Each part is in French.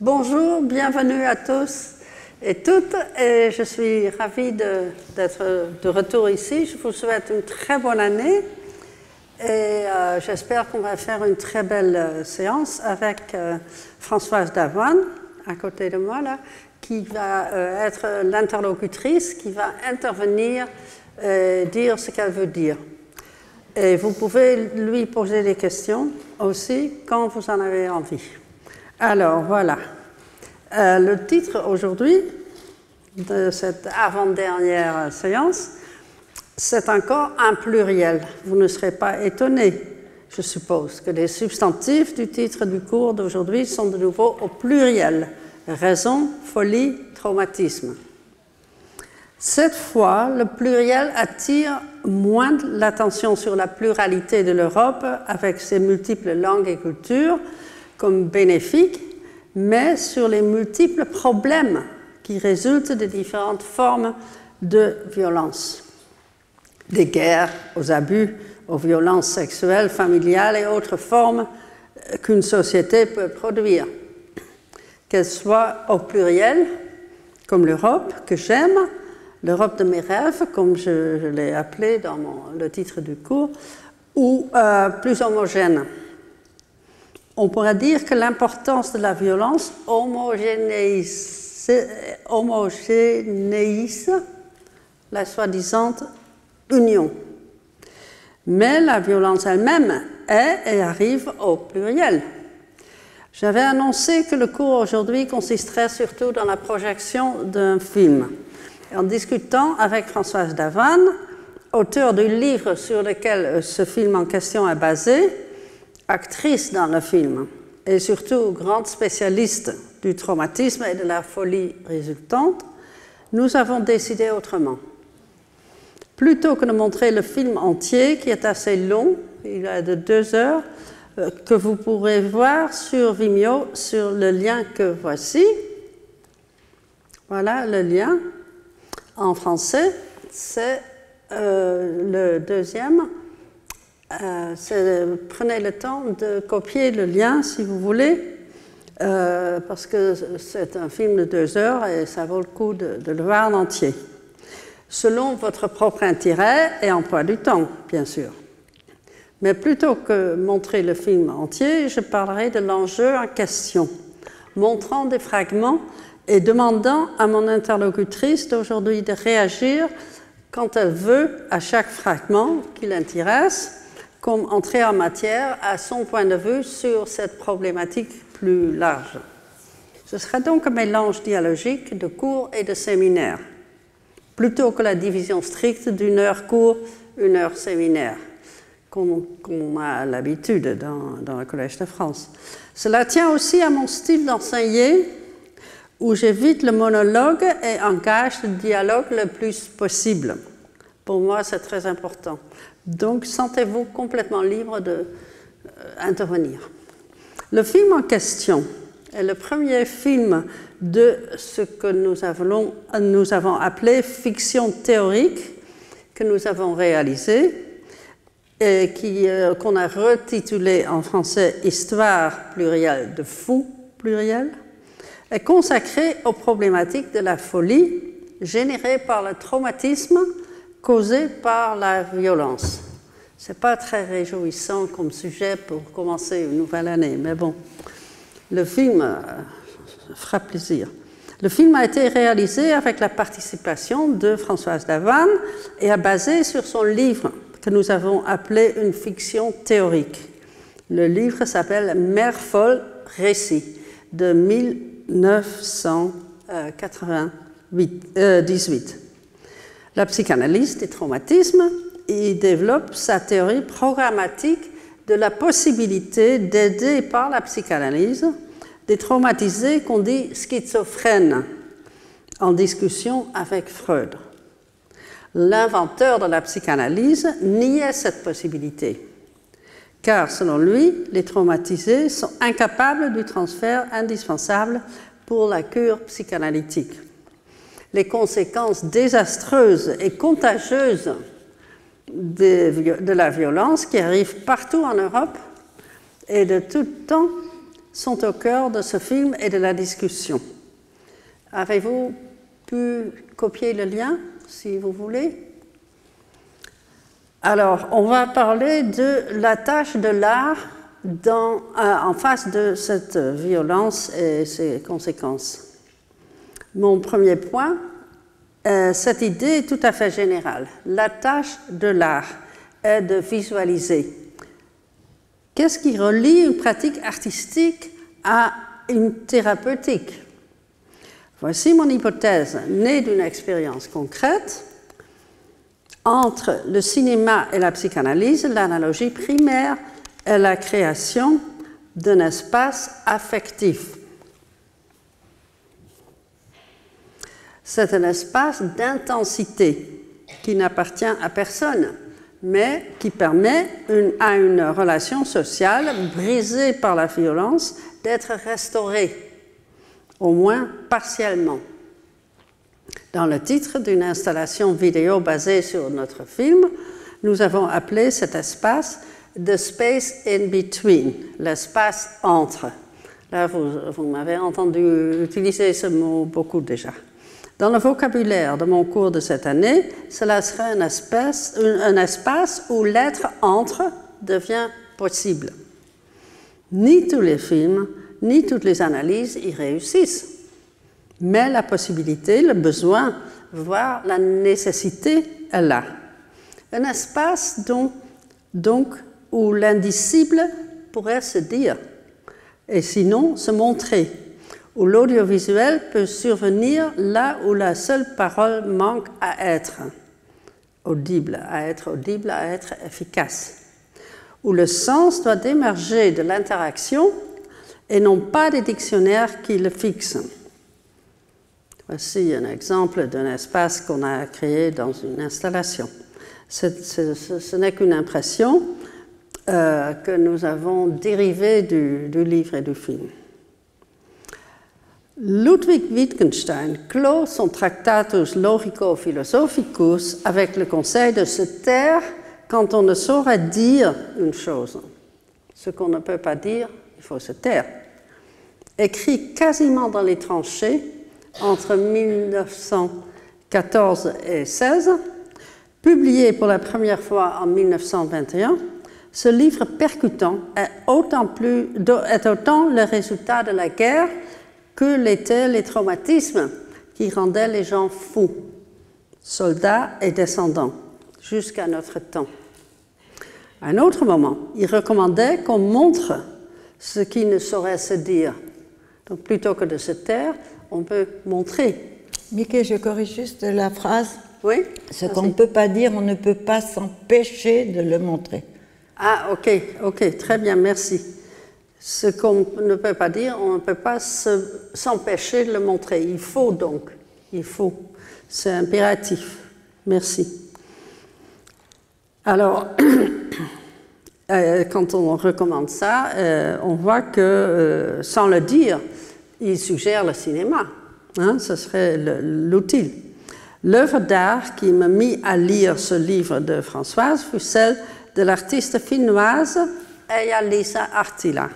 Bonjour, bienvenue à tous et toutes. Et je suis ravie d'être de retour ici. Je vous souhaite une très bonne année et j'espère qu'on va faire une très belle séance avec Françoise Davoine, à côté de moi, là, qui va être l'interlocutrice, qui va intervenir et dire ce qu'elle veut dire. Et vous pouvez lui poser des questions aussi quand vous en avez envie. Alors, voilà. Le titre aujourd'hui de cette avant-dernière séance, c'est encore un pluriel. Vous ne serez pas étonnés, je suppose, que les substantifs du titre du cours d'aujourd'hui sont de nouveau au pluriel. Raison, folie, traumatisme. Cette fois, le pluriel attire moins l'attention sur la pluralité de l'Europe avec ses multiples langues et cultures comme bénéfiques, mais sur les multiples problèmes qui résultent des différentes formes de violence. Des guerres aux abus, aux violences sexuelles, familiales et autres formes qu'une société peut produire. Qu'elle soit au pluriel, comme l'Europe que j'aime, l'Europe de mes rêves, comme je l'ai appelé dans le titre du cours, ou plus homogène. On pourrait dire que l'importance de la violence homogénéise la soi-disant union. Mais la violence elle-même est et arrive au pluriel. J'avais annoncé que le cours aujourd'hui consisterait surtout dans la projection d'un film. En discutant avec Françoise Davoine, auteure du livre sur lequel ce film en question est basé, actrice dans le film et surtout grande spécialiste du traumatisme et de la folie résultante, nous avons décidé autrement. Plutôt que de montrer le film entier, qui est assez long, il est de 2 heures, que vous pourrez voir sur Vimeo, sur le lien que voici. Voilà le lien. En français, c'est le deuxième. Prenez le temps de copier le lien si vous voulez, parce que c'est un film de 2 heures et ça vaut le coup de le voir en entier. Selon votre propre intérêt et emploi du temps, bien sûr. Mais plutôt que montrer le film entier, je parlerai de l'enjeu en question, montrant des fragments et demandant à mon interlocutrice d'aujourd'hui de réagir quand elle veut à chaque fragment qui l'intéresse, comme entrer en matière à son point de vue sur cette problématique plus large. Ce sera donc un mélange dialogique de cours et de séminaires, plutôt que la division stricte d'1 heure cours, 1 heure séminaire, comme on a l'habitude dans le Collège de France. Cela tient aussi à mon style d'enseigner, où j'évite le monologue et engage le dialogue le plus possible. Pour moi, c'est très important. Donc, sentez-vous complètement libre d'intervenir. Le film en question est le premier film de ce que nous avons appelé fiction théorique, que nous avons réalisé et qu'on a retitulé en français « Histoire plurielle de fous pluriel », est consacré aux problématiques de la folie générée par le traumatisme causé par la violence. Ce n'est pas très réjouissant comme sujet pour commencer une nouvelle année, mais bon, le film fera plaisir. Le film a été réalisé avec la participation de Françoise Davoine et est basé sur son livre que nous avons appelé une fiction théorique. Le livre s'appelle « Mère folle, récit » de 1918. La psychanalyse des traumatismes, il développe sa théorie programmatique de la possibilité d'aider par la psychanalyse des traumatisés qu'on dit schizophrènes, en discussion avec Freud. L'inventeur de la psychanalyse niait cette possibilité, car selon lui, les traumatisés sont incapables du transfert indispensable pour la cure psychanalytique. Les conséquences désastreuses et contagieuses de la violence qui arrive partout en Europe et de tout temps sont au cœur de ce film et de la discussion. Avez-vous pu copier le lien, si vous voulez? Alors, on va parler de la tâche de l'art en face de cette violence et ses conséquences. Mon premier point, cette idée est tout à fait générale. La tâche de l'art est de visualiser. Qu'est-ce qui relie une pratique artistique à une thérapeutique? Voici mon hypothèse, née d'une expérience concrète. Entre le cinéma et la psychanalyse, l'analogie primaire est la création d'un espace affectif. C'est un espace d'intensité qui n'appartient à personne, mais qui permet à une relation sociale brisée par la violence d'être restaurée, au moins partiellement. Dans le titre d'une installation vidéo basée sur notre film, nous avons appelé cet espace « The Space in Between », l'espace entre. Là, vous m'avez entendu utiliser ce mot beaucoup déjà. Dans le vocabulaire de mon cours de cette année, cela serait un espace où l'être entre devient possible. Ni tous les films, ni toutes les analyses y réussissent. Mais la possibilité, le besoin, voire la nécessité est là. Un espace donc où l'indicible pourrait se dire, et sinon se montrer, où l'audiovisuel peut survenir là où la seule parole manque à être audible, à être efficace, où le sens doit émerger de l'interaction et non pas des dictionnaires qui le fixent. Voici un exemple d'un espace qu'on a créé dans une installation. Ce n'est qu'une impression que nous avons dérivée du livre et du film. Ludwig Wittgenstein clôt son Tractatus Logico-Philosophicus avec le conseil de se taire quand on ne saurait dire une chose. Ce qu'on ne peut pas dire, il faut se taire. Écrit quasiment dans les tranchées, entre 1914 et 16, publié pour la première fois en 1921, ce livre percutant est autant le résultat de la guerre que l'étaient les traumatismes qui rendaient les gens fous, soldats et descendants, jusqu'à notre temps. À un autre moment, il recommandait qu'on montre ce qui ne saurait se dire. Donc plutôt que de se taire, on peut montrer. Mickey, je corrige juste la phrase. Oui. Ce qu'on ne peut pas dire, on ne peut pas s'empêcher de le montrer. Ah, ok, très bien, merci. Ce qu'on ne peut pas dire, on ne peut pas s'empêcher de le montrer. Il faut donc, c'est impératif. Merci. Alors, quand on recommande ça, on voit que, sans le dire, il suggère le cinéma. Hein, ce serait l'utile. L'œuvre d'art qui m'a mis à lire ce livre de Françoise fut celle de l'artiste finnoise Eija-Liisa Arttila.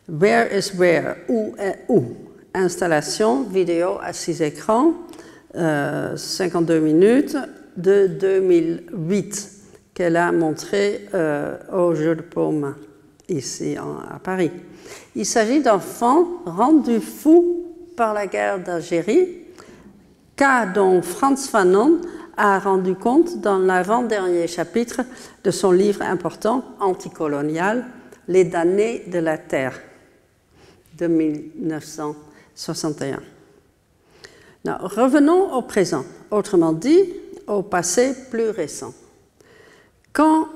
Where is Where? Où est où? Installation vidéo à 6 écrans, 52 minutes, de 2008, qu'elle a montré au Jeu de Paume, ici à Paris. Il s'agit d'enfants rendus fous par la guerre d'Algérie, cas dont Frantz Fanon a rendu compte dans l'avant-dernier chapitre de son livre important, Anticolonial, Les damnés de la terre, de 1961. Non, revenons au présent, autrement dit, au passé plus récent. Quand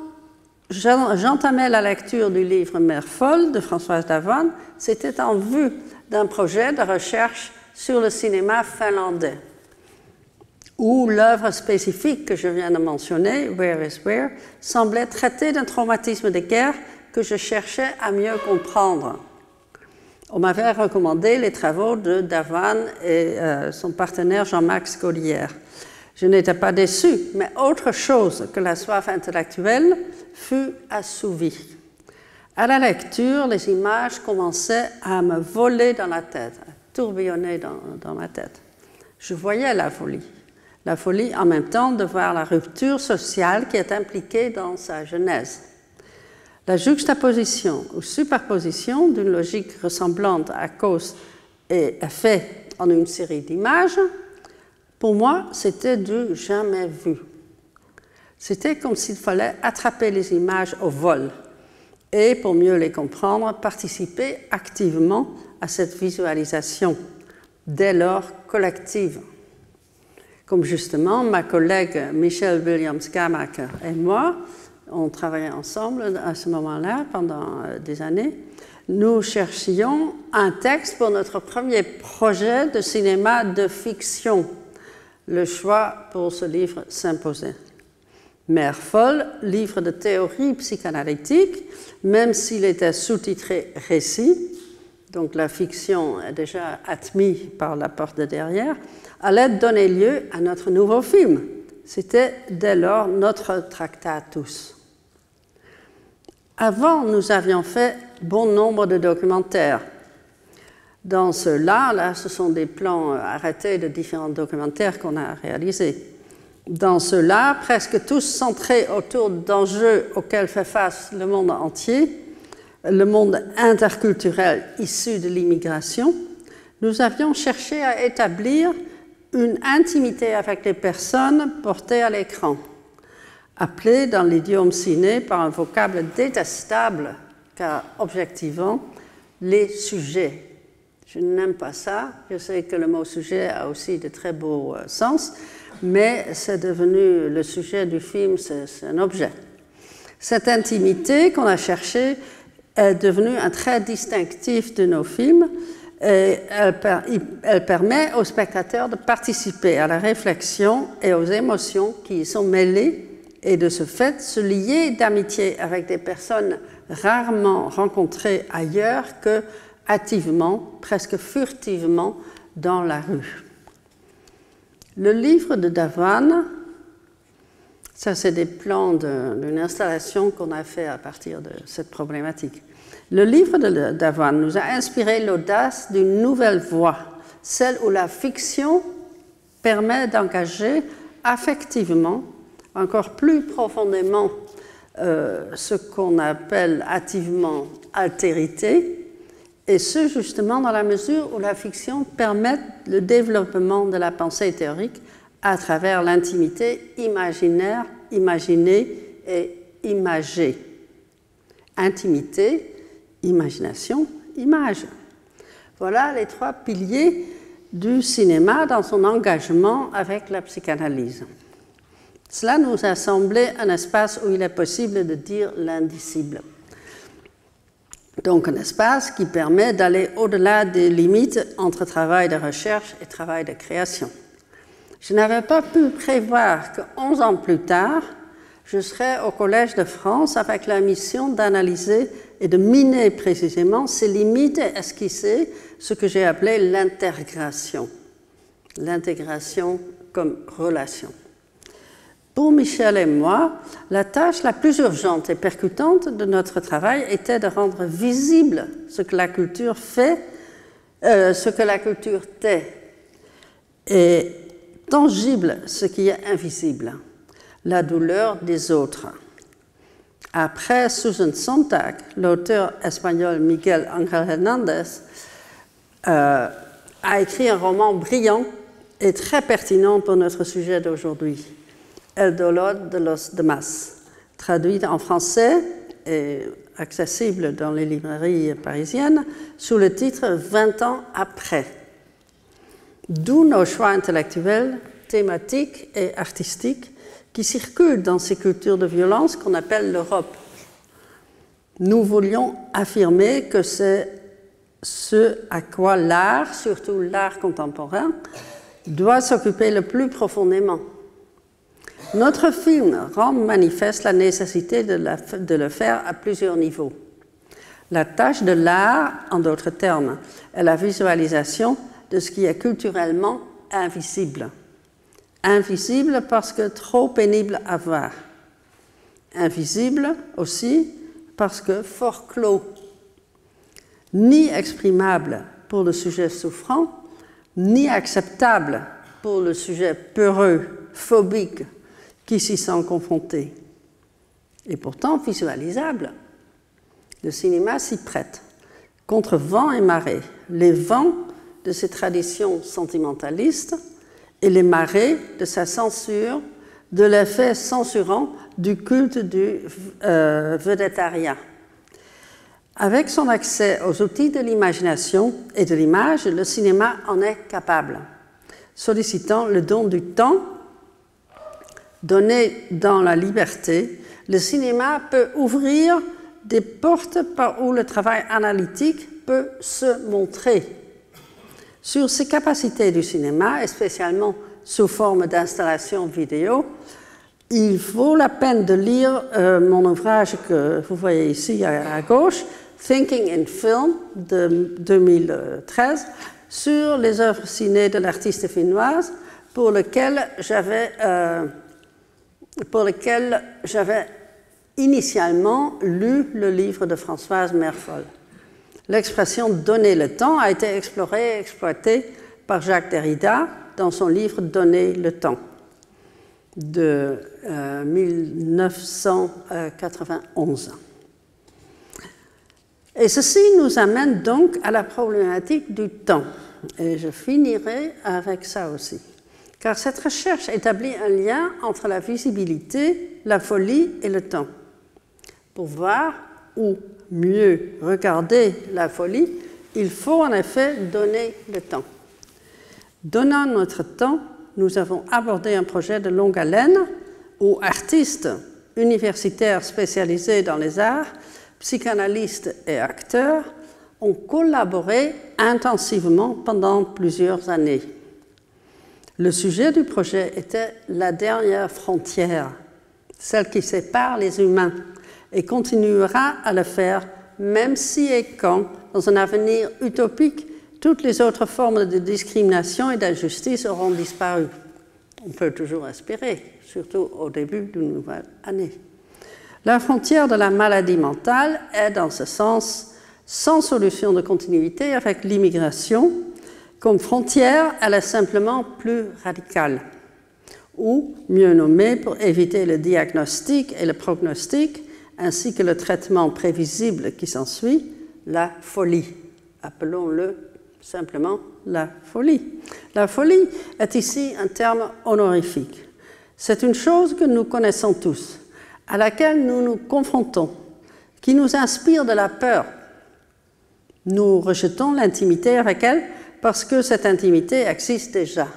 j'entamais la lecture du livre Mère folle de Françoise Davant, c'était en vue d'un projet de recherche sur le cinéma finlandais, où l'œuvre spécifique que je viens de mentionner, Where is Where, semblait traiter d'un traumatisme de guerre que je cherchais à mieux comprendre. On m'avait recommandé les travaux de Davant et son partenaire Jean-Max Gaudière. Je n'étais pas déçue, mais autre chose que la soif intellectuelle fut assouvie. À la lecture, les images commençaient à me voler dans la tête, à tourbillonner dans ma tête. Je voyais la folie en même temps de voir la rupture sociale qui est impliquée dans sa genèse. La juxtaposition ou superposition d'une logique ressemblante à cause et effet en une série d'images, pour moi, c'était du jamais vu. C'était comme s'il fallait attraper les images au vol et, pour mieux les comprendre, participer activement à cette visualisation, dès lors collective. Comme justement ma collègue Michelle Williams-Gamacher et moi, on travaillait ensemble à ce moment-là pendant des années, nous cherchions un texte pour notre premier projet de cinéma de fiction. Le choix pour ce livre s'imposait. Mère folle, livre de théorie psychanalytique, même s'il était sous-titré récit, donc la fiction est déjà admise par la porte de derrière, allait donner lieu à notre nouveau film. C'était dès lors notre Tractatus. Avant, nous avions fait bon nombre de documentaires. Dans ceux-là, ce sont des plans arrêtés de différents documentaires qu'on a réalisés. Dans ceux-là, presque tous centrés autour d'enjeux auxquels fait face le monde entier, le monde interculturel issu de l'immigration, nous avions cherché à établir une intimité avec les personnes portées à l'écran, appelées dans l'idiome ciné par un vocable détestable, car objectivement, les sujets. Je n'aime pas ça, je sais que le mot sujet a aussi de très beaux sens, mais c'est devenu le sujet du film, c'est un objet. Cette intimité qu'on a cherchée est devenue un trait distinctif de nos films et elle permet aux spectateurs de participer à la réflexion et aux émotions qui y sont mêlées et de ce fait se lier d'amitié avec des personnes rarement rencontrées ailleurs que hâtivement, presque furtivement dans la rue. Le livre de Dhawan, ça c'est des plans d'une installation qu'on a fait à partir de cette problématique. Le livre de Dhawan nous a inspiré l'audace d'une nouvelle voie, celle où la fiction permet d'engager affectivement, encore plus profondément, ce qu'on appelle hâtivement altérité, et ce justement dans la mesure où la fiction permet le développement de la pensée théorique à travers l'intimité imaginaire, imaginée et imagée. Intimité, imagination, image. Voilà les trois piliers du cinéma dans son engagement avec la psychanalyse. Cela nous a semblé un espace où il est possible de dire l'indicible. Donc un espace qui permet d'aller au-delà des limites entre travail de recherche et travail de création. Je n'avais pas pu prévoir que 11 ans plus tard, je serais au Collège de France avec la mission d'analyser et de miner précisément ces limites et esquisser ce que j'ai appelé l'intégration. L'intégration comme relation. Pour Michel et moi, la tâche la plus urgente et percutante de notre travail était de rendre visible ce que la culture fait, ce que la culture tait, et tangible ce qui est invisible, la douleur des autres. Après Susan Sontag, l'auteur espagnol Miguel Ángel Hernández a écrit un roman brillant et très pertinent pour notre sujet d'aujourd'hui. El dolor de los demás, traduit en français et accessible dans les librairies parisiennes sous le titre 20 ans après. D'où nos choix intellectuels, thématiques et artistiques qui circulent dans ces cultures de violence qu'on appelle l'Europe. Nous voulions affirmer que c'est ce à quoi l'art, surtout l'art contemporain, doit s'occuper le plus profondément. Notre film rend manifeste la nécessité de le faire à plusieurs niveaux. La tâche de l'art, en d'autres termes, est la visualisation de ce qui est culturellement invisible. Invisible parce que trop pénible à voir. Invisible aussi parce que fort clos, ni exprimable pour le sujet souffrant, ni acceptable pour le sujet peureux, phobique, qui s'y sent confronté. Et pourtant visualisable. Le cinéma s'y prête, contre vent et marée, les vents de ses traditions sentimentalistes et les marées de sa censure, de l'effet censurant du culte du vedettariat. Avec son accès aux outils de l'imagination et de l'image, le cinéma en est capable. Sollicitant le don du temps, donné dans la liberté, le cinéma peut ouvrir des portes par où le travail analytique peut se montrer. Sur ces capacités du cinéma, et spécialement sous forme d'installation vidéo, il vaut la peine de lire mon ouvrage que vous voyez ici à gauche, Thinking in Film, de 2013, sur les œuvres ciné de l'artiste finnoise, pour lequel j'avais initialement lu le livre de Françoise Merfol. L'expression « donner le temps » a été explorée et exploitée par Jacques Derrida dans son livre « Donner le temps » de 1991. Et ceci nous amène donc à la problématique du temps. Et je finirai avec ça aussi. Car cette recherche établit un lien entre la visibilité, la folie et le temps. Pour voir ou mieux regarder la folie, il faut en effet donner le temps. Donnant notre temps, nous avons abordé un projet de longue haleine où artistes universitaires spécialisés dans les arts, psychanalystes et acteurs ont collaboré intensivement pendant plusieurs années. Le sujet du projet était la dernière frontière, celle qui sépare les humains, et continuera à le faire même si et quand, dans un avenir utopique, toutes les autres formes de discrimination et d'injustice auront disparu. On peut toujours espérer, surtout au début d'une nouvelle année. La frontière de la maladie mentale est, dans ce sens, sans solution de continuité avec l'immigration. Comme frontière, elle est simplement plus radicale, ou mieux nommée pour éviter le diagnostic et le prognostic, ainsi que le traitement prévisible qui s'ensuit, la folie. Appelons-le simplement la folie. La folie est ici un terme honorifique. C'est une chose que nous connaissons tous, à laquelle nous nous confrontons, qui nous inspire de la peur. Nous rejetons l'intimité avec elle parce que cette intimité existe déjà,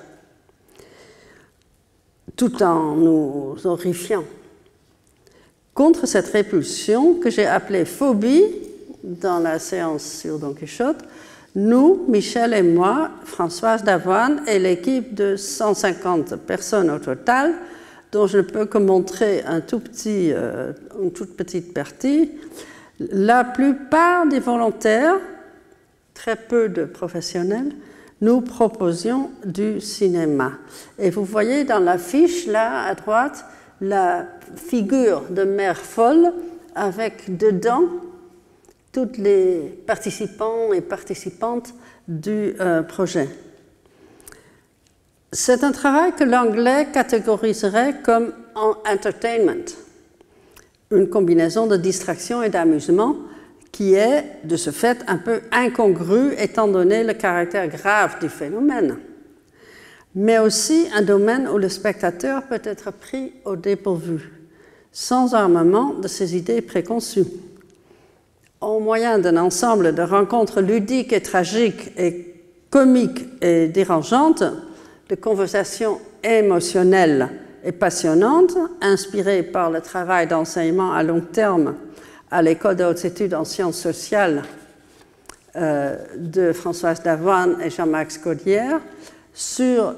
tout en nous horrifiant. Contre cette répulsion que j'ai appelée phobie dans la séance sur Don Quichotte, nous, Michel et moi, Françoise Davoine et l'équipe de 150 personnes au total, dont je ne peux que montrer une toute petite partie, la plupart des volontaires, très peu de professionnels, nous proposions du cinéma. Et vous voyez dans l'affiche, là, à droite, la figure de Mère Folle avec dedans tous les participants et participantes du projet. C'est un travail que l'anglais catégoriserait comme entertainment, une combinaison de distraction et d'amusement qui est, de ce fait, un peu incongrue étant donné le caractère grave du phénomène, mais aussi un domaine où le spectateur peut être pris au dépourvu, sans armement de ses idées préconçues. Au moyen d'un ensemble de rencontres ludiques et tragiques et comiques et dérangeantes, de conversations émotionnelles et passionnantes, inspirées par le travail d'enseignement à long terme à l'École de hautes études en sciences sociales de Françoise Davoine et Jean-Max Caudière, sur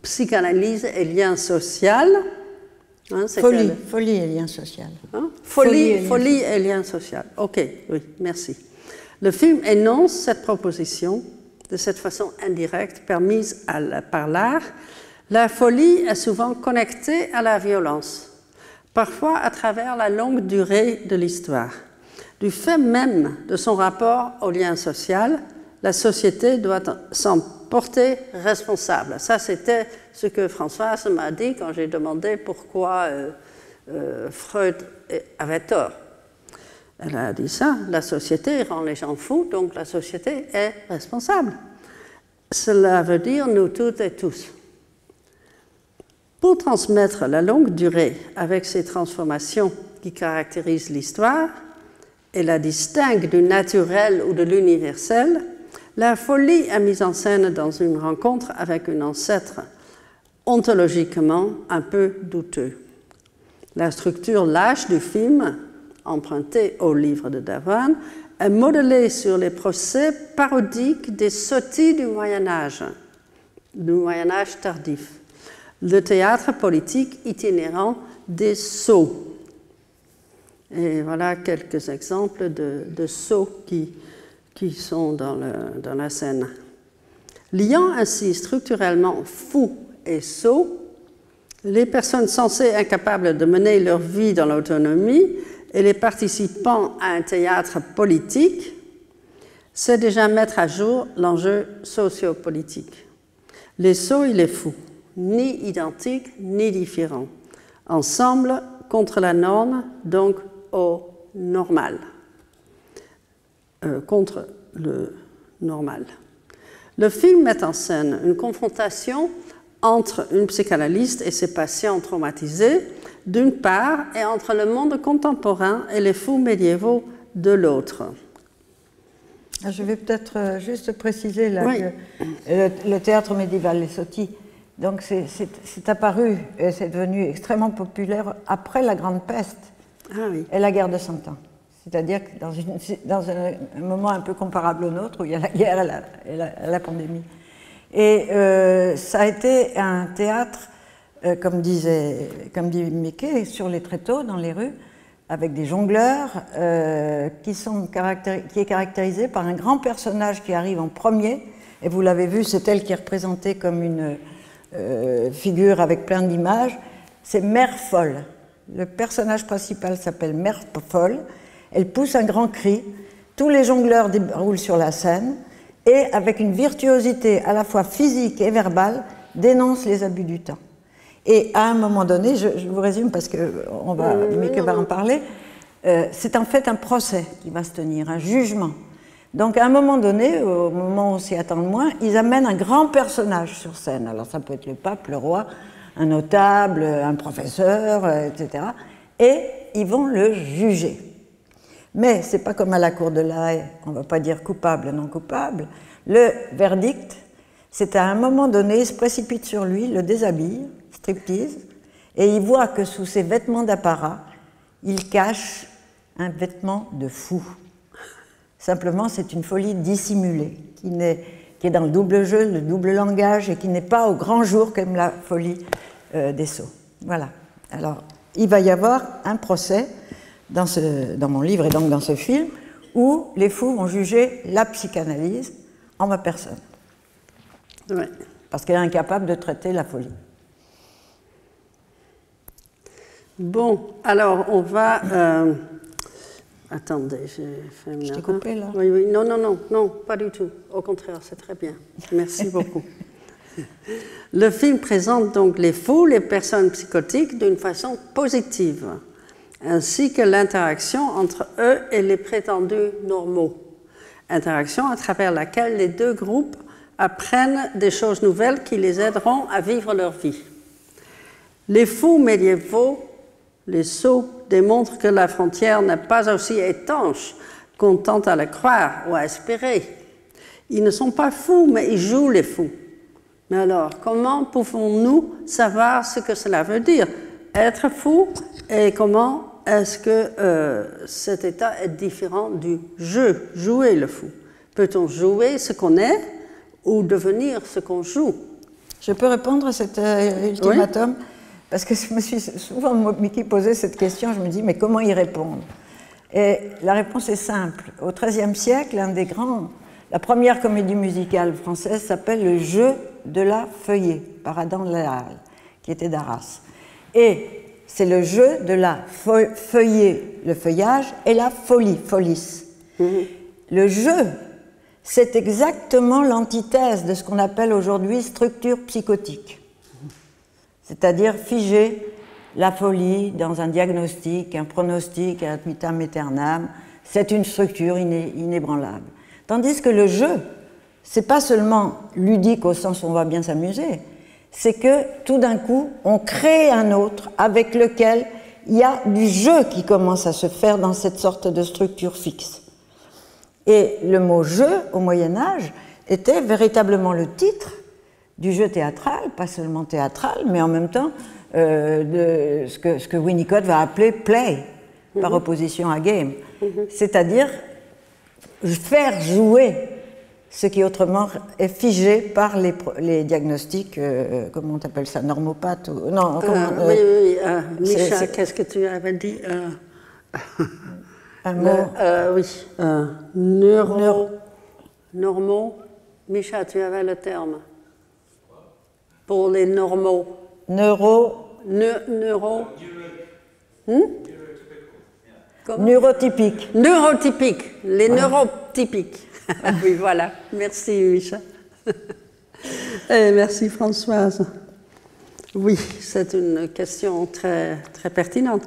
psychanalyse et lien social. Hein, folie et lien social. Hein? Folie et lien social. Ok, oui, merci. Le film énonce cette proposition de cette façon indirecte permise par l'art. La folie est souvent connectée à la violence, parfois à travers la longue durée de l'histoire. Du fait même de son rapport au lien social, la société doit s'en porter responsable. Ça, c'était ce que Françoise m'a dit quand j'ai demandé pourquoi Freud avait tort. Elle a dit ça, la société rend les gens fous, donc la société est responsable. Cela veut dire nous toutes et tous. Pour transmettre la longue durée avec ces transformations qui caractérisent l'histoire et la distinguent du naturel ou de l'universel, la folie est mise en scène dans une rencontre avec un ancêtre ontologiquement un peu douteux. La structure lâche du film, empruntée au livre de Davran, est modelée sur les procès parodiques des sottis du Moyen-Âge tardif, le théâtre politique itinérant des sots. Et voilà quelques exemples de sots qui sont dans la scène. Liant ainsi structurellement fou et sot, les personnes censées incapables de mener leur vie dans l'autonomie et les participants à un théâtre politique, c'est déjà mettre à jour l'enjeu sociopolitique. Les sots et les fous, ni identiques ni différents, ensemble contre la norme, donc au normal, contre le normal. Le film met en scène une confrontation entre une psychanalyste et ses patients traumatisés, d'une part, et entre le monde contemporain et les fous médiévaux de l'autre. Je vais peut-être juste préciser là, oui. que le théâtre médiéval, les sottis, donc c'est apparu et c'est devenu extrêmement populaire après la Grande Peste et la guerre de 100 ans. C'est-à-dire que dans un moment un peu comparable au nôtre, où il y a la guerre et la pandémie. Et ça a été un théâtre, comme dit Mickey, sur les tréteaux, dans les rues, avec des jongleurs, qui est caractérisé par un grand personnage qui arrive en premier, et vous l'avez vu, c'est elle qui est représentée comme une figure avec plein d'images, c'est Mère Folle. Le personnage principal s'appelle Mère Folle, elle pousse un grand cri, tous les jongleurs déroulent sur la scène, et avec une virtuosité à la fois physique et verbale, dénonce les abus du temps. Et à un moment donné, je vous résume parce que Mickey va en parler, c'est en fait un procès qui va se tenir, un jugement. Donc à un moment donné, au moment où on s'y attend le moins, ils amènent un grand personnage sur scène. Alors ça peut être le pape, le roi, un notable, un professeur, etc. Et ils vont le juger. Mais ce n'est pas comme à la cour de La Haye, on ne va pas dire coupable, non coupable. Le verdict, c'est à un moment donné, il se précipite sur lui, le déshabille, striptease, et il voit que sous ses vêtements d'apparat, il cache un vêtement de fou. Simplement, c'est une folie dissimulée, qui est dans le double jeu, le double langage, et qui n'est pas au grand jour comme la folie des sots. Voilà. Alors, il va y avoir un procès dans mon livre et donc dans ce film, où les fous vont juger la psychanalyse en ma personne. Ouais. Parce qu'elle est incapable de traiter la folie. Bon, alors on va... Attendez, j'ai fait... Je t'ai coupé là? Oui, non, pas du tout. Au contraire, c'est très bien. Merci beaucoup. Le film présente donc les fous, les personnes psychotiques, d'une façon positive, ainsi que l'interaction entre eux et les prétendus normaux. Interaction à travers laquelle les deux groupes apprennent des choses nouvelles qui les aideront à vivre leur vie. Les fous médiévaux, les sots, démontrent que la frontière n'est pas aussi étanche qu'on tente à le croire ou à espérer. Ils ne sont pas fous, mais ils jouent les fous. Mais alors, comment pouvons-nous savoir ce que cela veut dire, être fou, et comment est-ce que cet état est différent du jeu, jouer le fou? Peut-on jouer ce qu'on est ou devenir ce qu'on joue? Je peux répondre à cet ultimatum? Oui. Parce que je me suis souvent, Mickey, posé cette question, je me dis, mais comment y répondre? Et la réponse est simple. Au XIIIe siècle, la première comédie musicale française s'appelle Le Jeu de la Feuillée, par Adam de la Halle, qui était d'Arras. Et c'est le jeu de la feuiller, le feuillage, et la folie, folis. Le jeu, c'est exactement l'antithèse de ce qu'on appelle aujourd'hui structure psychotique. C'est-à-dire figer la folie dans un diagnostic, un pronostic, ad vitam aeternam. C'est une structure inébranlable. Tandis que le jeu, c'est pas seulement ludique au sens où on va bien s'amuser, c'est que tout d'un coup, on crée un autre avec lequel il y a du jeu qui commence à se faire dans cette sorte de structure fixe. Et le mot « jeu » au Moyen-Âge était véritablement le titre du jeu théâtral, pas seulement théâtral, mais en même temps de ce que Winnicott va appeler « play », par opposition à « game ». C'est-à-dire faire jouer ce qui autrement est figé par les diagnostics, comment on appelle ça, normopathes ou, non, oui, Micha, qu'est-ce que tu avais dit un mot oui, normaux. Micha, tu avais le terme pour les normaux. Neurotypiques. Neurotypiques, les neurotypiques. Oui, voilà. Merci, Micha. Et merci, Françoise. Oui, c'est une question très, très pertinente.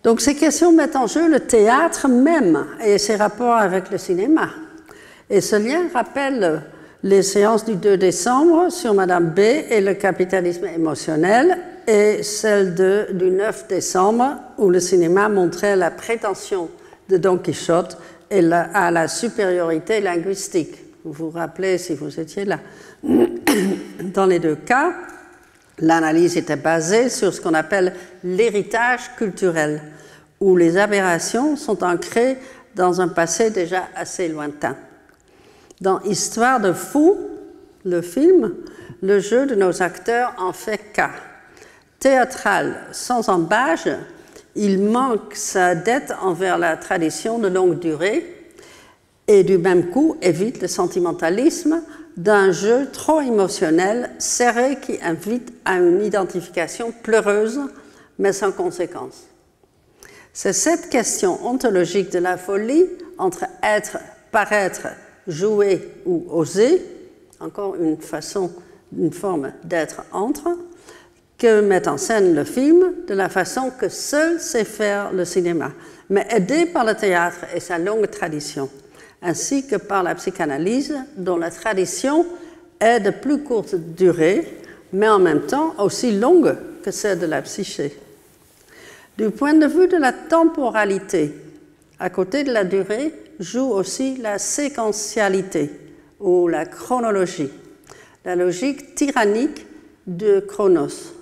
Donc, ces questions mettent en jeu le théâtre même et ses rapports avec le cinéma. Et ce lien rappelle les séances du 2 décembre sur Madame B et le capitalisme émotionnel et celle du 9 décembre où le cinéma montrait la prétention de Don Quichotte à la supériorité linguistique. Vous vous rappelez si vous étiez là. Dans les deux cas, l'analyse était basée sur ce qu'on appelle l'héritage culturel, où les aberrations sont ancrées dans un passé déjà assez lointain. Dans Histoire de fou, le film, le jeu de nos acteurs en fait cas. Théâtral sans embâge, il manque sa dette envers la tradition de longue durée et du même coup évite le sentimentalisme d'un jeu trop émotionnel, serré qui invite à une identification pleureuse mais sans conséquence. C'est cette question ontologique de la folie entre être, paraître, jouer ou oser, encore une forme d'être entre, que met en scène le film de la façon que seul sait faire le cinéma, mais aidé par le théâtre et sa longue tradition, ainsi que par la psychanalyse dont la tradition est de plus courte durée, mais en même temps aussi longue que celle de la psyché. Du point de vue de la temporalité, à côté de la durée, joue aussi la séquentialité ou la chronologie, la logique tyrannique de Chronos.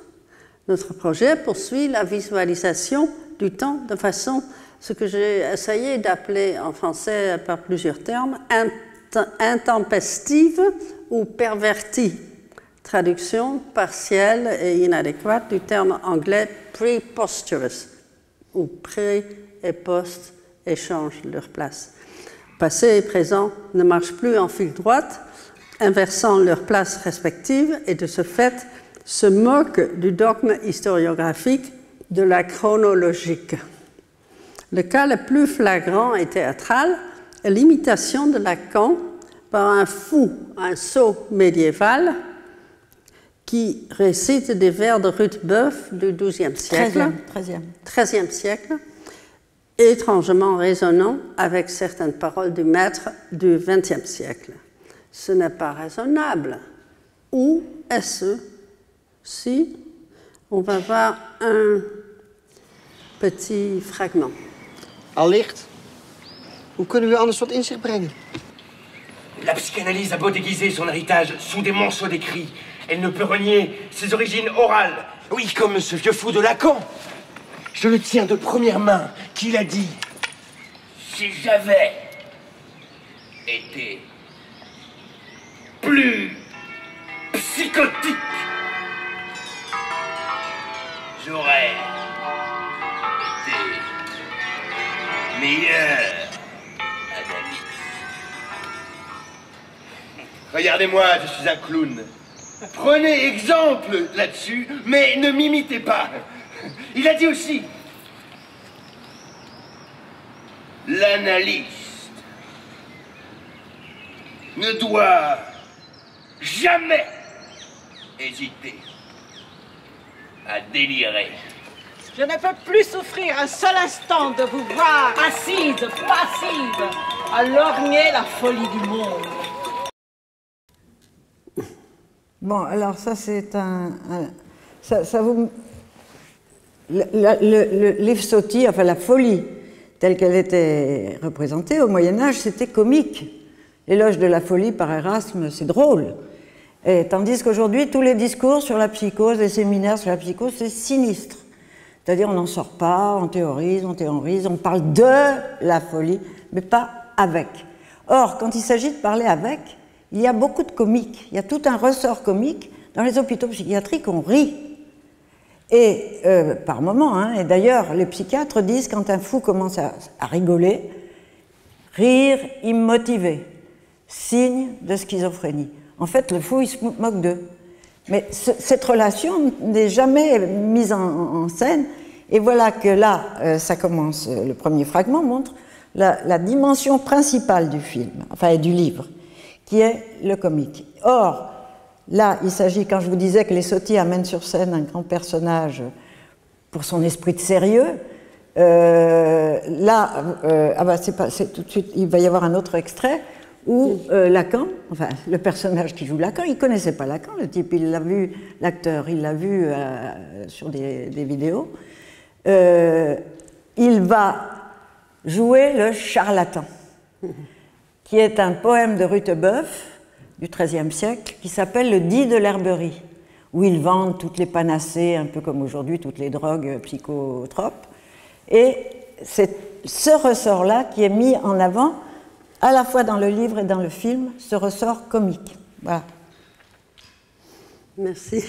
Notre projet poursuit la visualisation du temps de façon, ce que j'ai essayé d'appeler en français par plusieurs termes, intempestive ou pervertie, traduction partielle et inadéquate du terme anglais preposterous, où pré et post échangent leur place. Passé et présent ne marchent plus en file droite, inversant leurs places respectives et de ce fait se moquent du dogme historiographique de la chronologique. Le cas le plus flagrant et théâtral est l'imitation de Lacan par un fou, un sot médiéval qui récite des vers de Rudebeuf du XIIe siècle, XIIIe siècle, étrangement résonnant avec certaines paroles du maître du XXe siècle. Ce n'est pas raisonnable. Où est-ce si on va voir un petit fragment? Allicht. Hoe kunnen we anders wat inzicht brengen? La psychanalyse a beau déguiser son héritage sous des monceaux d'écrits, elle ne peut renier ses origines orales. Oui, comme ce vieux fou de Lacan. Je le tiens de première main, qu'il a dit « Si j'avais été plus psychotique, j'aurais été meilleur analyste. » Regardez-moi, je suis un clown. Prenez exemple là-dessus, mais ne m'imitez pas. Il a dit aussi, l'analyste ne doit jamais hésiter à délirer. Je ne peux plus souffrir un seul instant de vous voir assise, passive, à lorgner la folie du monde. Bon, alors ça c'est ça vous... Le livre Sotti, enfin la folie, telle qu'elle était représentée au Moyen-Âge, c'était comique. L'éloge de la folie par Erasme, c'est drôle. Et tandis qu'aujourd'hui, tous les discours sur la psychose, les séminaires sur la psychose, c'est sinistre. C'est-à-dire, on n'en sort pas, on théorise, on parle de la folie, mais pas avec. Or, quand il s'agit de parler avec, il y a beaucoup de comique. Il y a tout un ressort comique. Dans les hôpitaux psychiatriques, on rit. Et par moments, hein, et d'ailleurs, les psychiatres disent quand un fou commence à rigoler, rire immotivé, signe de schizophrénie. En fait, le fou, il se moque d'eux. Mais cette relation n'est jamais mise en scène. Et voilà que là, ça commence, le premier fragment montre la dimension principale du film, enfin, et du livre, qui est le comique. Or, là, il s'agit, quand je vous disais que les Sotti amènent sur scène un grand personnage pour son esprit de sérieux, c'est tout de suite, il va y avoir un autre extrait où Lacan, enfin le personnage qui joue Lacan, il ne connaissait pas Lacan, le type, il l'a vu, l'acteur, il l'a vu sur des vidéos, il va jouer le charlatan, qui est un poème de Rutebeuf, du XIIIe siècle, qui s'appelle Le Dit de l'Herberie, où ils vendent toutes les panacées, un peu comme aujourd'hui, toutes les drogues psychotropes. Et c'est ce ressort-là qui est mis en avant, à la fois dans le livre et dans le film, ce ressort comique. Voilà. Merci.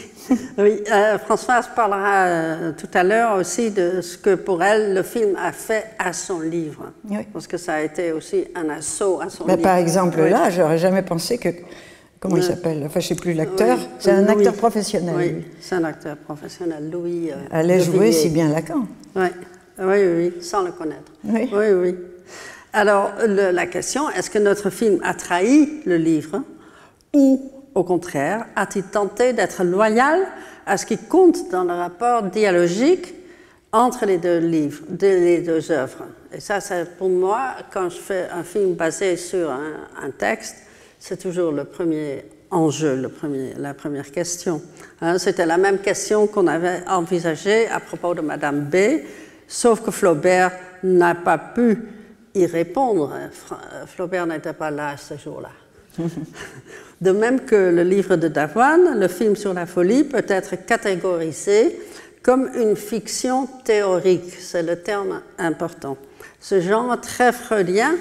Oui, Françoise parlera tout à l'heure aussi de ce que pour elle le film a fait à son livre. Oui. Parce que ça a été aussi un assaut à son livre. Par exemple, là, j'aurais jamais pensé que... Comment il s'appelle? Enfin, je ne sais plus l'acteur. Oui. C'est un acteur professionnel. Oui, c'est un acteur professionnel. Louis. Allait jouer si bien Lacan. Oui. Oui, sans le connaître. Oui. Oui. Alors, la question, est-ce que notre film a trahi le livre ou, au contraire, a-t-il tenté d'être loyal à ce qui compte dans le rapport dialogique entre les deux livres, les deux œuvres? Et ça, c'est pour moi, quand je fais un film basé sur un texte, c'est toujours le premier enjeu, la première question. Hein, c'était la même question qu'on avait envisagée à propos de Madame B, sauf que Flaubert n'a pas pu y répondre. Flaubert n'était pas là ce jour-là. De même que le livre de Davoine, le film sur la folie peut être catégorisé comme une fiction théorique, c'est le terme important. Ce genre très freudien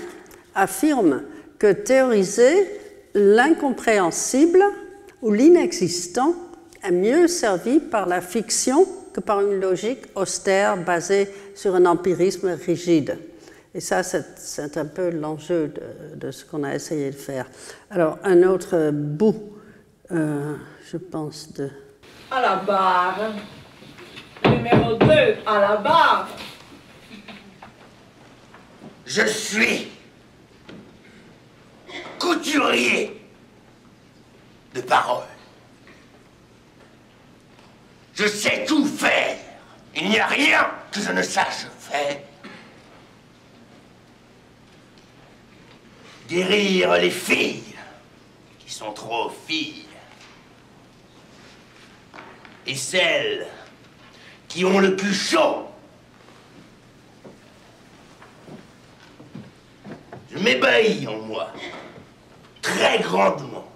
affirme que théoriser l'incompréhensible ou l'inexistant est mieux servi par la fiction que par une logique austère basée sur un empirisme rigide. Et ça, c'est un peu l'enjeu de ce qu'on a essayé de faire. Alors, un autre bout, je pense, de... À la barre. Numéro 2, à la barre. Je suis couturier de parole. Je sais tout faire. Il n'y a rien que je ne sache faire. Guérir les filles qui sont trop filles. Et celles qui ont le cul chaud. Je m'ébahis en moi, très grandement,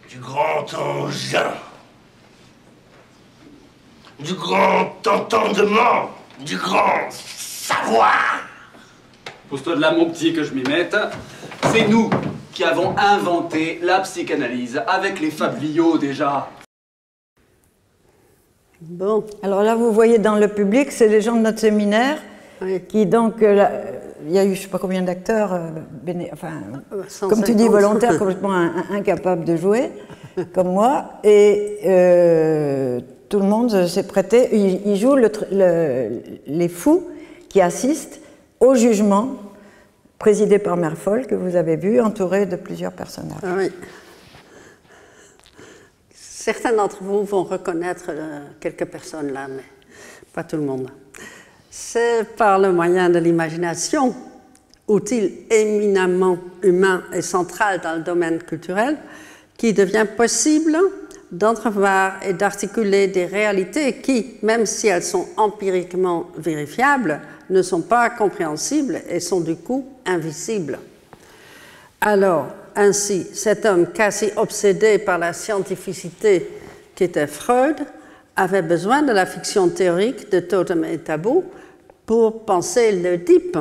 du grand engin, du grand entendement, du grand savoir. Pose-toi de là, mon petit, que je m'y mette. C'est nous qui avons inventé la psychanalyse, avec les Fabliaux déjà. Bon. Alors là, vous voyez dans le public, c'est les gens de notre séminaire, oui, qui donc... il y a eu je ne sais pas combien d'acteurs, comme tu dis, volontaires, complètement incapables de jouer, comme moi. Et tout le monde s'est prêté. Il joue les fous qui assistent au jugement présidé par Merfol, que vous avez vu, entouré de plusieurs personnages. Ah oui. Certains d'entre vous vont reconnaître quelques personnes là, mais pas tout le monde. C'est par le moyen de l'imagination, outil éminemment humain et central dans le domaine culturel, qu'il devient possible d'entrevoir et d'articuler des réalités qui, même si elles sont empiriquement vérifiables, ne sont pas compréhensibles et sont du coup invisibles. Alors, ainsi, cet homme quasi obsédé par la scientificité qu'était Freud avait besoin de la fiction théorique de Totem et Tabou pour penser l'Oedipe,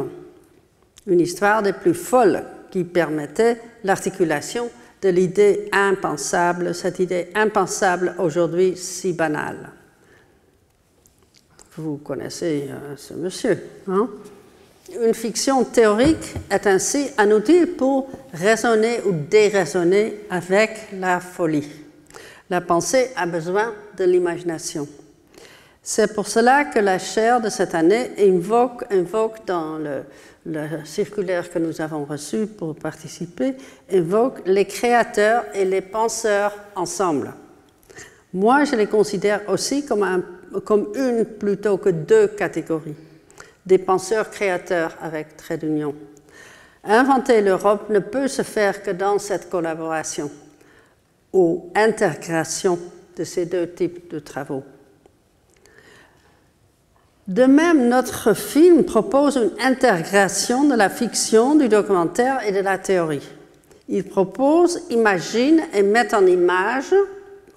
une histoire des plus folles qui permettait l'articulation de l'idée impensable, cette idée impensable aujourd'hui si banale. Vous connaissez ce monsieur, hein? Une fiction théorique est ainsi un outil pour raisonner ou déraisonner avec la folie. La pensée a besoin de l'imagination. C'est pour cela que la chaire de cette année invoque dans le circulaire que nous avons reçu pour participer, invoque les créateurs et les penseurs ensemble. Moi, je les considère aussi comme une plutôt que deux catégories. Des penseurs créateurs avec trait d'union. Inventer l'Europe ne peut se faire que dans cette collaboration ou intégration de ces deux types de travaux. De même, notre film propose une intégration de la fiction, du documentaire et de la théorie. Il propose, imagine et met en image,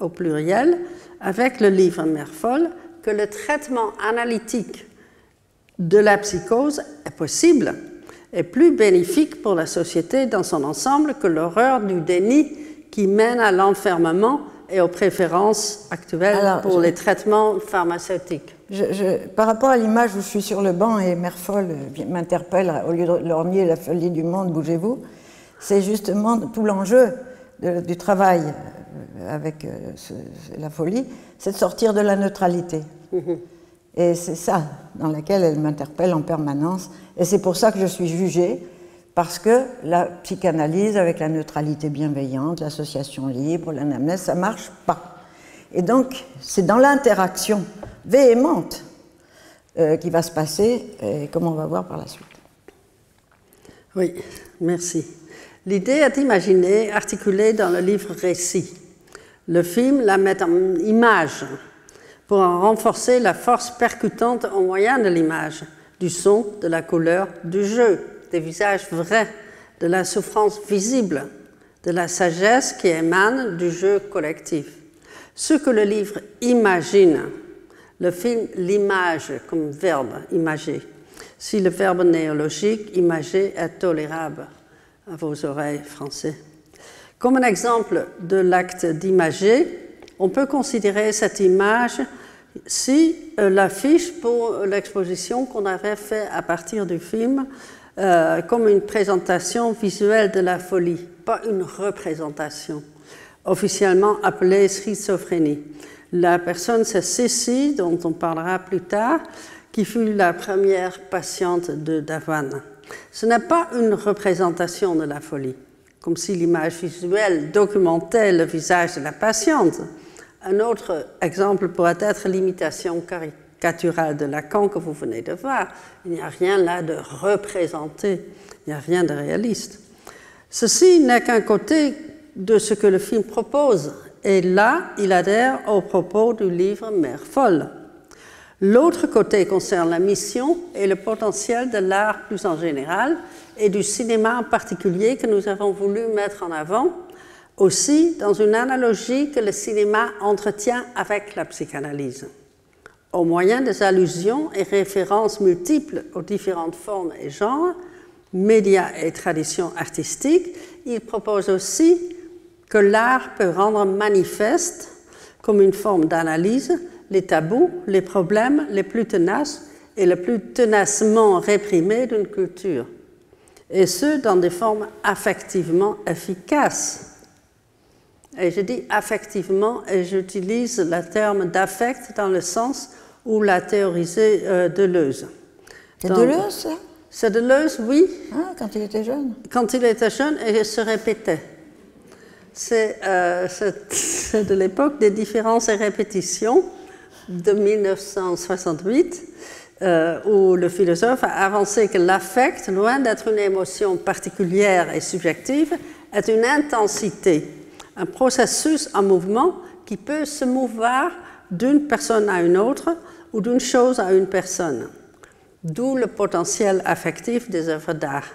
au pluriel, avec le livre Merfol, que le traitement analytique de la psychose est possible et plus bénéfique pour la société dans son ensemble que l'horreur du déni qui mène à l'enfermement et aux préférences actuelles pour les traitements pharmaceutiques. Par rapport à l'image où je suis sur le banc et Merfol m'interpelle, au lieu de lorgner la folie du monde, bougez-vous, c'est justement tout l'enjeu du travail avec la folie, c'est de sortir de la neutralité. Et c'est ça dans laquelle elle m'interpelle en permanence. Et c'est pour ça que je suis jugée, parce que la psychanalyse avec la neutralité bienveillante, l'association libre, l'anamnèse, ça ne marche pas. Et donc, c'est dans l'interaction véhémente qui va se passer, et comme on va voir par la suite. Oui, merci. L'idée est imaginée, articulée dans le livre Récit. Le film la met en image pour en renforcer la force percutante au moyen de l'image, du son, de la couleur, du jeu, des visages vrais, de la souffrance visible, de la sagesse qui émane du jeu collectif. Ce que le livre imagine, le film l'image comme verbe, imager. Si le verbe néologique, imager, est tolérable à vos oreilles français. Comme un exemple de l'acte d'imager, on peut considérer cette image si l'affiche pour l'exposition qu'on avait fait à partir du film comme une présentation visuelle de la folie, pas une représentation, officiellement appelée schizophrénie. La personne, c'est Cécile, dont on parlera plus tard, qui fut la première patiente de Davan. Ce n'est pas une représentation de la folie, comme si l'image visuelle documentait le visage de la patiente. Un autre exemple pourrait être l'imitation caricaturale de Lacan que vous venez de voir. Il n'y a rien là de représenté, il n'y a rien de réaliste. Ceci n'est qu'un côté de ce que le film propose, et là, il adhère aux propos du livre Mère folle. L'autre côté concerne la mission et le potentiel de l'art plus en général, et du cinéma en particulier que nous avons voulu mettre en avant, aussi dans une analogie que le cinéma entretient avec la psychanalyse. Au moyen des allusions et références multiples aux différentes formes et genres, médias et traditions artistiques, il propose aussi que l'art peut rendre manifeste, comme une forme d'analyse, les tabous, les problèmes les plus tenaces et les plus tenacement réprimés d'une culture, et ce, dans des formes affectivement efficaces. Et je dis affectivement, et j'utilise le terme d'affect dans le sens où l'a théorisé Deleuze. C'est Deleuze, ça? C'est Deleuze, oui. Ah, quand il était jeune. Quand il était jeune, et il se répétait. C'est de l'époque des différences et répétitions de 1968, où le philosophe a avancé que l'affect, loin d'être une émotion particulière et subjective, est une intensité, un processus en mouvement qui peut se mouvoir d'une personne à une autre ou d'une chose à une personne. D'où le potentiel affectif des œuvres d'art,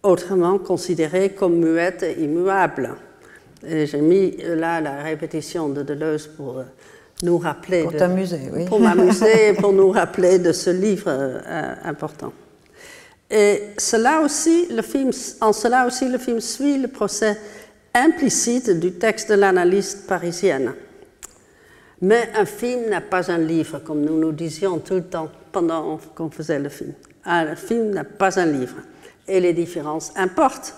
autrement considérées comme muettes et immuables. Et j'ai mis là la répétition de Deleuze pour nous rappeler... Pour t'amuser, oui. Pour m'amuser, pour nous rappeler de ce livre important. Et en cela aussi, le film suit le procès implicite du texte de l'analyste parisienne. Mais un film n'est pas un livre, comme nous nous disions tout le temps pendant qu'on faisait le film. Un film n'est pas un livre. Et les différences importent.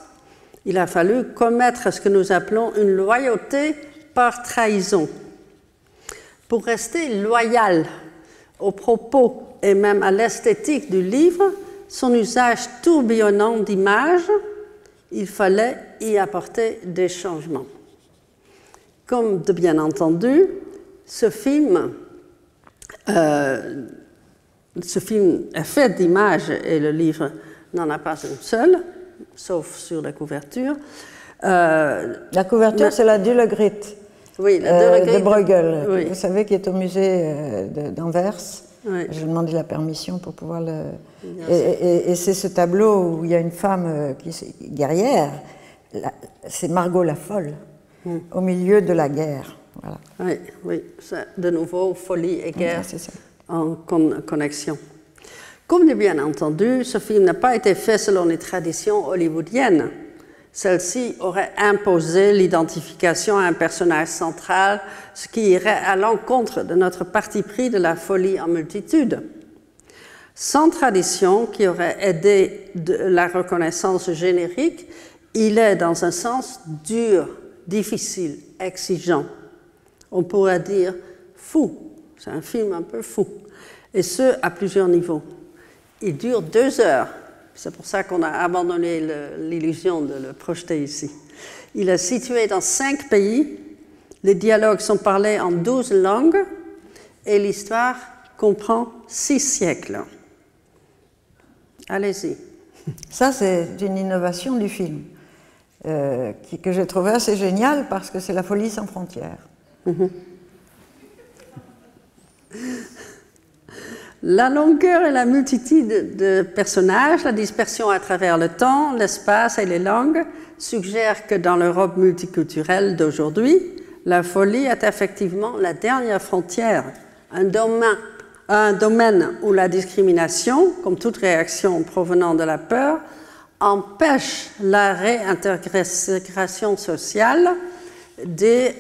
Il a fallu commettre ce que nous appelons une loyauté par trahison. Pour rester loyal aux propos et même à l'esthétique du livre, son usage tourbillonnant d'images, il fallait y apporter des changements. Comme de bien entendu, ce film est fait d'images et le livre n'en a pas une seule, sauf sur la couverture. La couverture, c'est la Dullegrit, oui, de Bruegel, oui. vous savez, qui est au musée d'Anvers. Oui. J'ai demandé la permission pour pouvoir le... Et c'est ce tableau où il y a une femme guerrière, c'est Margot la Folle, au milieu de la guerre. Voilà. Oui, oui, c'est de nouveau folie et guerre en connexion. Comme de bien entendu, ce film n'a pas été fait selon les traditions hollywoodiennes. Celle-ci aurait imposé l'identification à un personnage central, ce qui irait à l'encontre de notre parti pris de la folie en multitude. Sans tradition qui aurait aidé la reconnaissance générique, il est dans un sens dur, difficile, exigeant. On pourrait dire fou, c'est un film un peu fou, et ce à plusieurs niveaux. Il dure 2 heures. C'est pour ça qu'on a abandonné l'illusion de le projeter ici. Il est situé dans 5 pays, les dialogues sont parlés en 12 langues et l'histoire comprend 6 siècles. Allez-y. Ça, c'est une innovation du film que j'ai trouvé assez géniale parce que c'est la folie sans frontières. La longueur et la multitude de personnages, la dispersion à travers le temps, l'espace et les langues suggèrent que dans l'Europe multiculturelle d'aujourd'hui, la folie est effectivement la dernière frontière, un domaine où la discrimination, comme toute réaction provenant de la peur, empêche la réintégration sociale des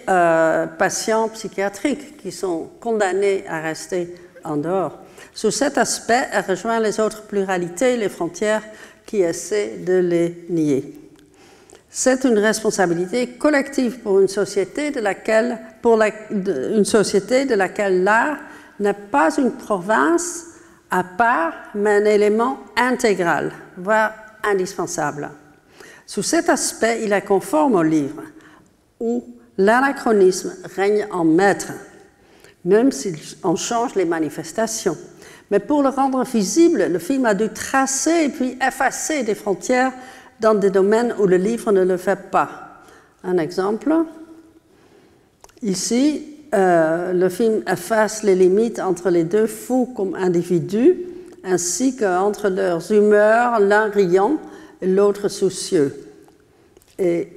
patients psychiatriques qui sont condamnés à rester en dehors. Sous cet aspect, elle rejoint les autres pluralités, les frontières qui essaient de les nier. C'est une responsabilité collective pour une société de laquelle l'art n'est pas une province à part, mais un élément intégral, voire indispensable. Sous cet aspect, il est conforme au livre, où l'anachronisme règne en maître, même si on change les manifestations. Mais pour le rendre visible, le film a dû tracer et puis effacer des frontières dans des domaines où le livre ne le fait pas. Un exemple, ici, le film efface les limites entre les deux fous comme individus, ainsi qu'entre leurs humeurs, l'un riant et l'autre soucieux, et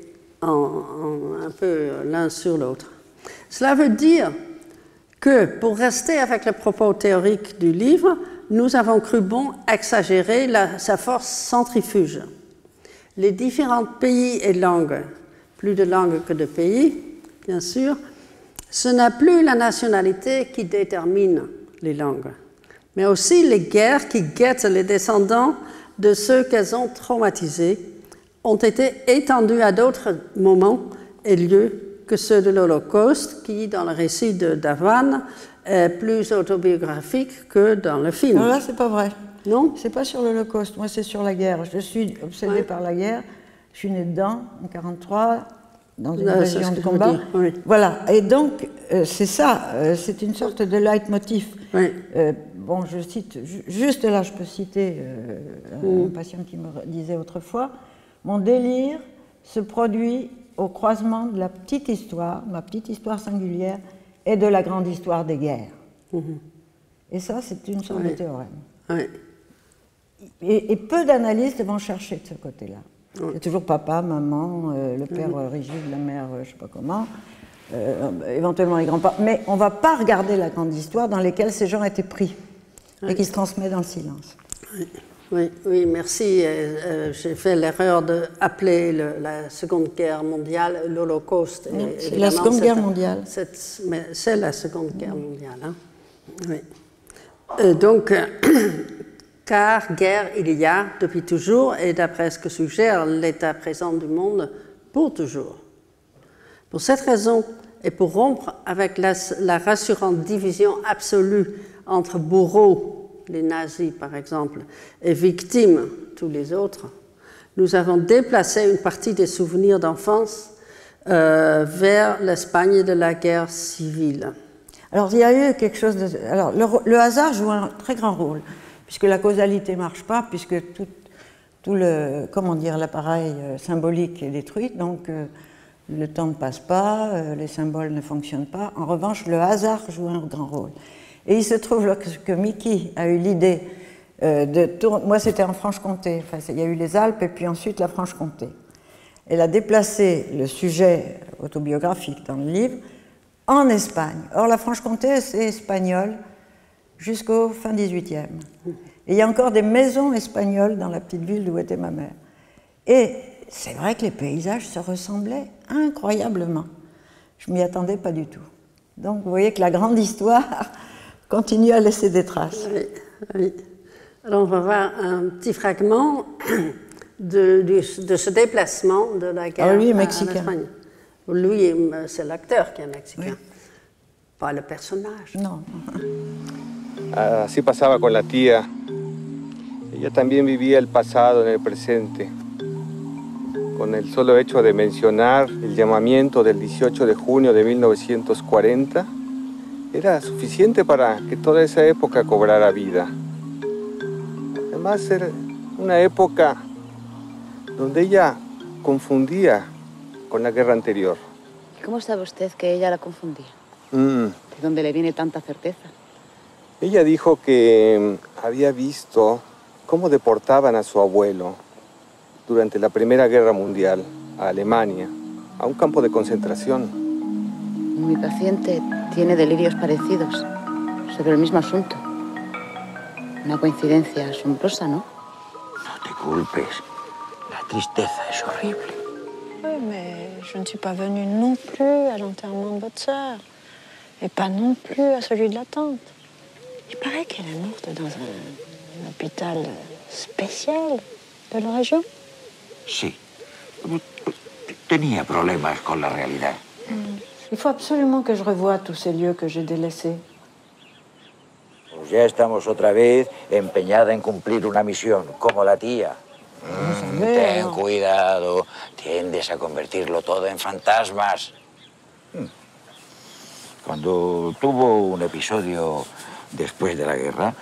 un peu l'un sur l'autre. Cela veut dire que, pour rester avec le propos théorique du livre, nous avons cru bon exagérer sa force centrifuge. Les différents pays et langues, plus de langues que de pays, bien sûr, ce n'est plus la nationalité qui détermine les langues, mais aussi les guerres qui guettent les descendants de ceux qu'elles ont traumatisés, ont été étendues à d'autres moments et lieux que ceux de l'Holocauste, qui, dans le récit de Davan, est plus autobiographique que dans le film. Alors là, c'est pas vrai. Non? C'est pas sur l'Holocauste, moi c'est sur la guerre. Je suis obsédée par la guerre, je suis née dedans, en 1943, dans une région de combat. Oui. Voilà, et donc c'est ça, c'est une sorte de leitmotiv. Oui. Bon, je cite, juste là je peux citer un patient qui me disait autrefois, mon délire se produit au croisement de la petite histoire, ma petite histoire singulière, et de la grande histoire des guerres. Et ça, c'est une sorte de théorème. Oui. Et peu d'analystes vont chercher de ce côté-là. C'est toujours papa, maman, le père rigide, la mère, je ne sais pas comment, éventuellement les grands-parents. Mais on ne va pas regarder la grande histoire dans laquelle ces gens étaient pris et qui se transmet dans le silence. Oui, merci. J'ai fait l'erreur d'appeler la Seconde Guerre mondiale l'Holocauste. C'est la Seconde Guerre mondiale. Mais c'est la Seconde Guerre mondiale. Hein. Oui. Donc, car guerre il y a depuis toujours, et d'après ce que suggère l'état présent du monde, pour toujours. Pour cette raison, et pour rompre avec la rassurante division absolue entre bourreaux, les nazis par exemple, et victimes, tous les autres, nous avons déplacé une partie des souvenirs d'enfance vers l'Espagne de la guerre civile. Alors il y a eu quelque chose de... Alors le hasard joue un très grand rôle, puisque la causalité ne marche pas, puisque tout le, comment dire, l'appareil symbolique est détruit, donc le temps ne passe pas, les symboles ne fonctionnent pas. En revanche, le hasard joue un grand rôle. Et il se trouve que Mickey a eu l'idée de tourner... Moi, c'était en Franche-Comté. Enfin, il y a eu les Alpes et puis ensuite la Franche-Comté. Elle a déplacé le sujet autobiographique dans le livre en Espagne. Or, la Franche-Comté, c'est espagnol jusqu'au fin 18e. Et il y a encore des maisons espagnoles dans la petite ville d'où était ma mère. Et c'est vrai que les paysages se ressemblaient incroyablement. Je ne m'y attendais pas du tout. Donc, vous voyez que la grande histoire continue à laisser des traces. Oui. Alors, on va voir un petit fragment de ce déplacement de la guerre lui est en Espagne. Lui, c'est l'acteur qui est mexicain, oui. Pas le personnage. Non. Así pasaba con la tía. Ella también vivía el pasado en el presente. Con el solo hecho de mencionar el llamamiento del 18 de junio de 1940, era suficiente para que toda esa época cobrara vida. Además, era una época donde ella confundía con la guerra anterior. ¿Cómo sabe usted que ella la confundía? ¿De dónde le viene tanta certeza? Ella dijo que había visto cómo deportaban a su abuelo durante la Primera Guerra Mundial a Alemania, a un campo de concentración. Mi paciente tiene delirios parecidos sobre el mismo asunto. Una coincidencia asombrosa, ¿no? No te culpes. La tristeza es horrible. Oui, mais je ne suis pas venue non plus à l'enterrement de votre sœur. Et pas non plus à celui de la tante. Il paraît qu'elle est morte dans un hôpital spécial de la région. Sí. Tenía problemas con la realidad. Il faut absolument que je revoie tous ces lieux que j'ai délaissés. Pues ya estamos otra vez empeñada en cumplir una misión, como la tía. Ten cuidado, tiendes a convertirlo todo en fantasmas. Cuando tuvo un episodio después de la guerra,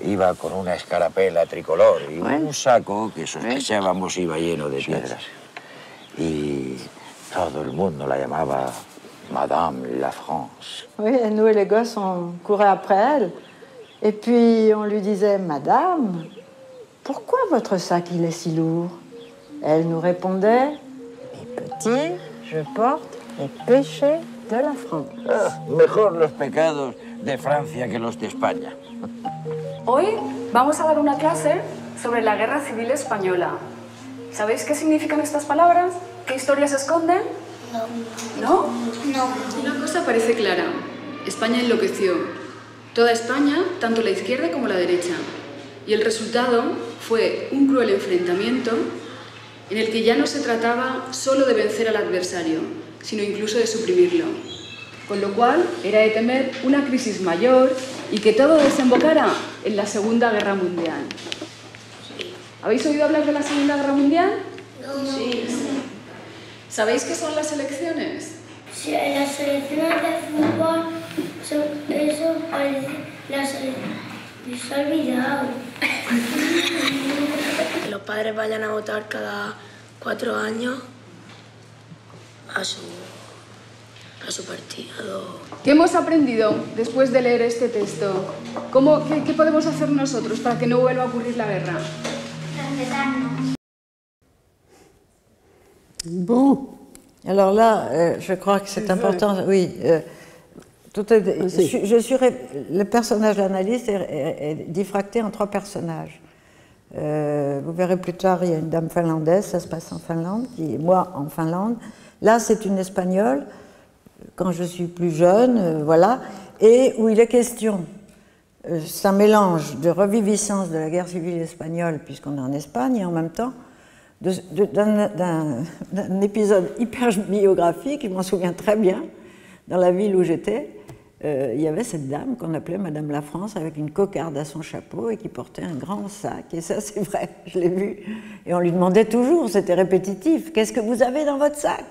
iba con una escarapela tricolor y un saco que sospechábamos iba lleno de piedras. Y todo el mundo la llamaba Madame la France. Oui, et nous et les gosses, on courait après elle. Et puis on lui disait, Madame, pourquoi votre sac il est si lourd? Elle nous répondait, mes petits, je porte les péchés de la France. Mejor los pecados de Francia que los de España. Hoy vamos a dar una clase sobre la Guerra Civil Española. ¿Sabéis qué significan estas palabras? ¿Qué historias esconden? No. ¿No? No. Una cosa parece clara. España enloqueció. Toda España, tanto la izquierda como la derecha. Y el resultado fue un cruel enfrentamiento en el que ya no se trataba solo de vencer al adversario, sino incluso de suprimirlo. Con lo cual era de temer una crisis mayor y que todo desembocara en la Segunda Guerra Mundial. ¿Habéis oído hablar de la Segunda Guerra Mundial? Sí. ¿Sabéis qué son las elecciones? Sí, las selecciones de fútbol, eso parece... Se ha olvidado. Que los padres vayan a votar cada 4 años a su partido. ¿Qué hemos aprendido después de leer este texto? ¿Qué podemos hacer nosotros para que no vuelva a ocurrir la guerra? Respetarnos. Bon. Alors là, je crois que c'est important, oui. Le personnage de l'analyste est diffracté en 3 personnages. Vous verrez plus tard, il y a une dame finlandaise, ça se passe en Finlande, moi en Finlande. Là, c'est une Espagnole, quand je suis plus jeune, voilà, et où il est question, c'est un mélange de reviviscence de la guerre civile espagnole, puisqu'on est en Espagne, et en même temps, d'un épisode hyper biographique, je m'en souviens très bien, dans la ville où j'étais, il y avait cette dame qu'on appelait Madame la France avec une cocarde à son chapeau et qui portait un grand sac. Et ça, c'est vrai, je l'ai vu. Et on lui demandait toujours, c'était répétitif, qu'est-ce que vous avez dans votre sac?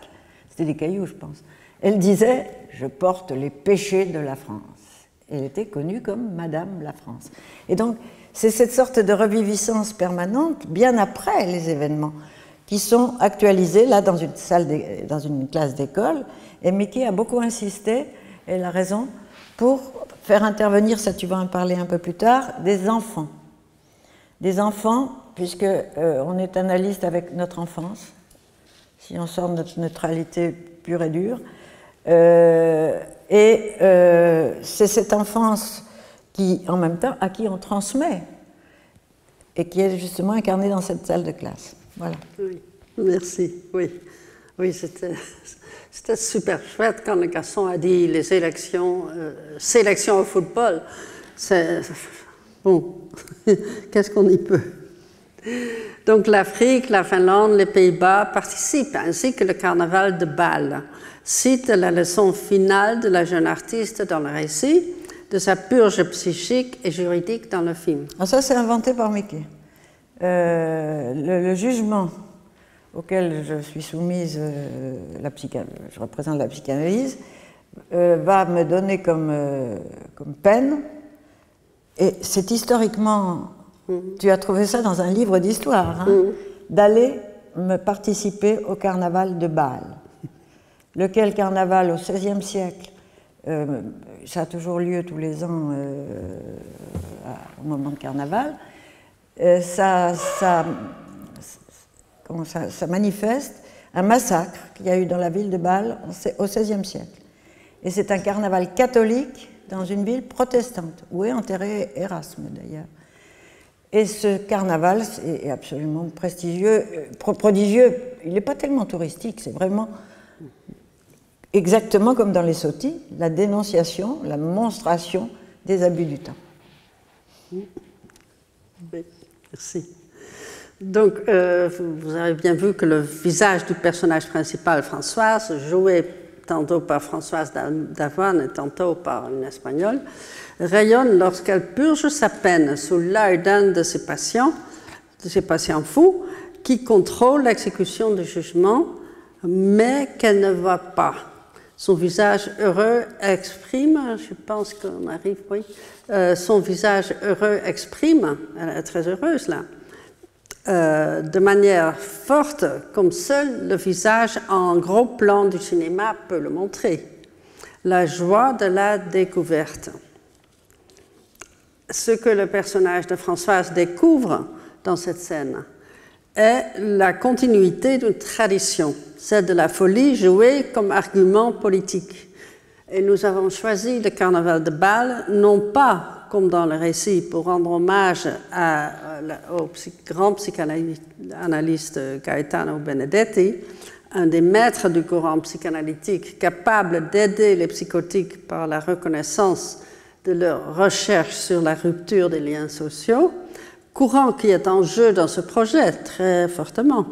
C'était des cailloux, je pense. Elle disait, je porte les péchés de la France. Elle était connue comme Madame la France. Et donc, c'est cette sorte de reviviscence permanente, bien après les événements, qui sont actualisés là dans une classe d'école. Et Mickey a beaucoup insisté, et elle a raison, pour faire intervenir, ça tu vas en parler un peu plus tard, des enfants. Des enfants, puisque on est analyste avec notre enfance, si on sort de notre neutralité pure et dure. C'est cette enfance qui, en même temps, à qui on transmet et qui est justement incarnée dans cette salle de classe. Voilà. Oui, merci. Oui, oui, c'était super chouette quand le garçon a dit les élections, sélection au football. C'est bon, qu'est-ce qu'on y peut? Donc l'Afrique, la Finlande, les Pays-Bas participent, ainsi que le carnaval de Bâle. Cite la leçon finale de la jeune artiste dans le récit, de sa purge psychique et juridique dans le film. Ah, ça, c'est inventé par Mickey. Le jugement auquel je suis soumise, je représente la psychanalyse, va me donner comme peine, et c'est historiquement, tu as trouvé ça dans un livre d'histoire, hein, d'aller me participer au carnaval de Bâle. Lequel carnaval au XVIe siècle, ça a toujours lieu tous les ans au moment de carnaval, ça manifeste un massacre qu'il y a eu dans la ville de Bâle au XVIe siècle. Et c'est un carnaval catholique dans une ville protestante, où est enterré Erasme d'ailleurs. Et ce carnaval est absolument prestigieux, prodigieux. Il n'est pas tellement touristique, c'est vraiment exactement comme dans les sottis, la dénonciation, la monstration des abus du temps. Oui, merci. Donc, vous avez bien vu que le visage du personnage principal, Françoise, joué tantôt par Françoise Davoine et tantôt par une Espagnole, rayonne lorsqu'elle purge sa peine sous l'œil d'un de ses patients fous, qui contrôle l'exécution du jugement, mais qu'elle ne voit pas. Son visage heureux exprime, je pense qu'on arrive, oui, son visage heureux exprime, elle est très heureuse là, de manière forte, comme seul le visage en gros plan du cinéma peut le montrer. La joie de la découverte. Ce que le personnage de Françoise découvre dans cette scène est la continuité d'une tradition, celle de la folie jouée comme argument politique. Et nous avons choisi le carnaval de Bâle, non pas, comme dans le récit, pour rendre hommage au grand psychanalyste Gaetano Benedetti, un des maîtres du courant psychanalytique, capable d'aider les psychotiques par la reconnaissance de leur recherche sur la rupture des liens sociaux, courant qui est en jeu dans ce projet très fortement.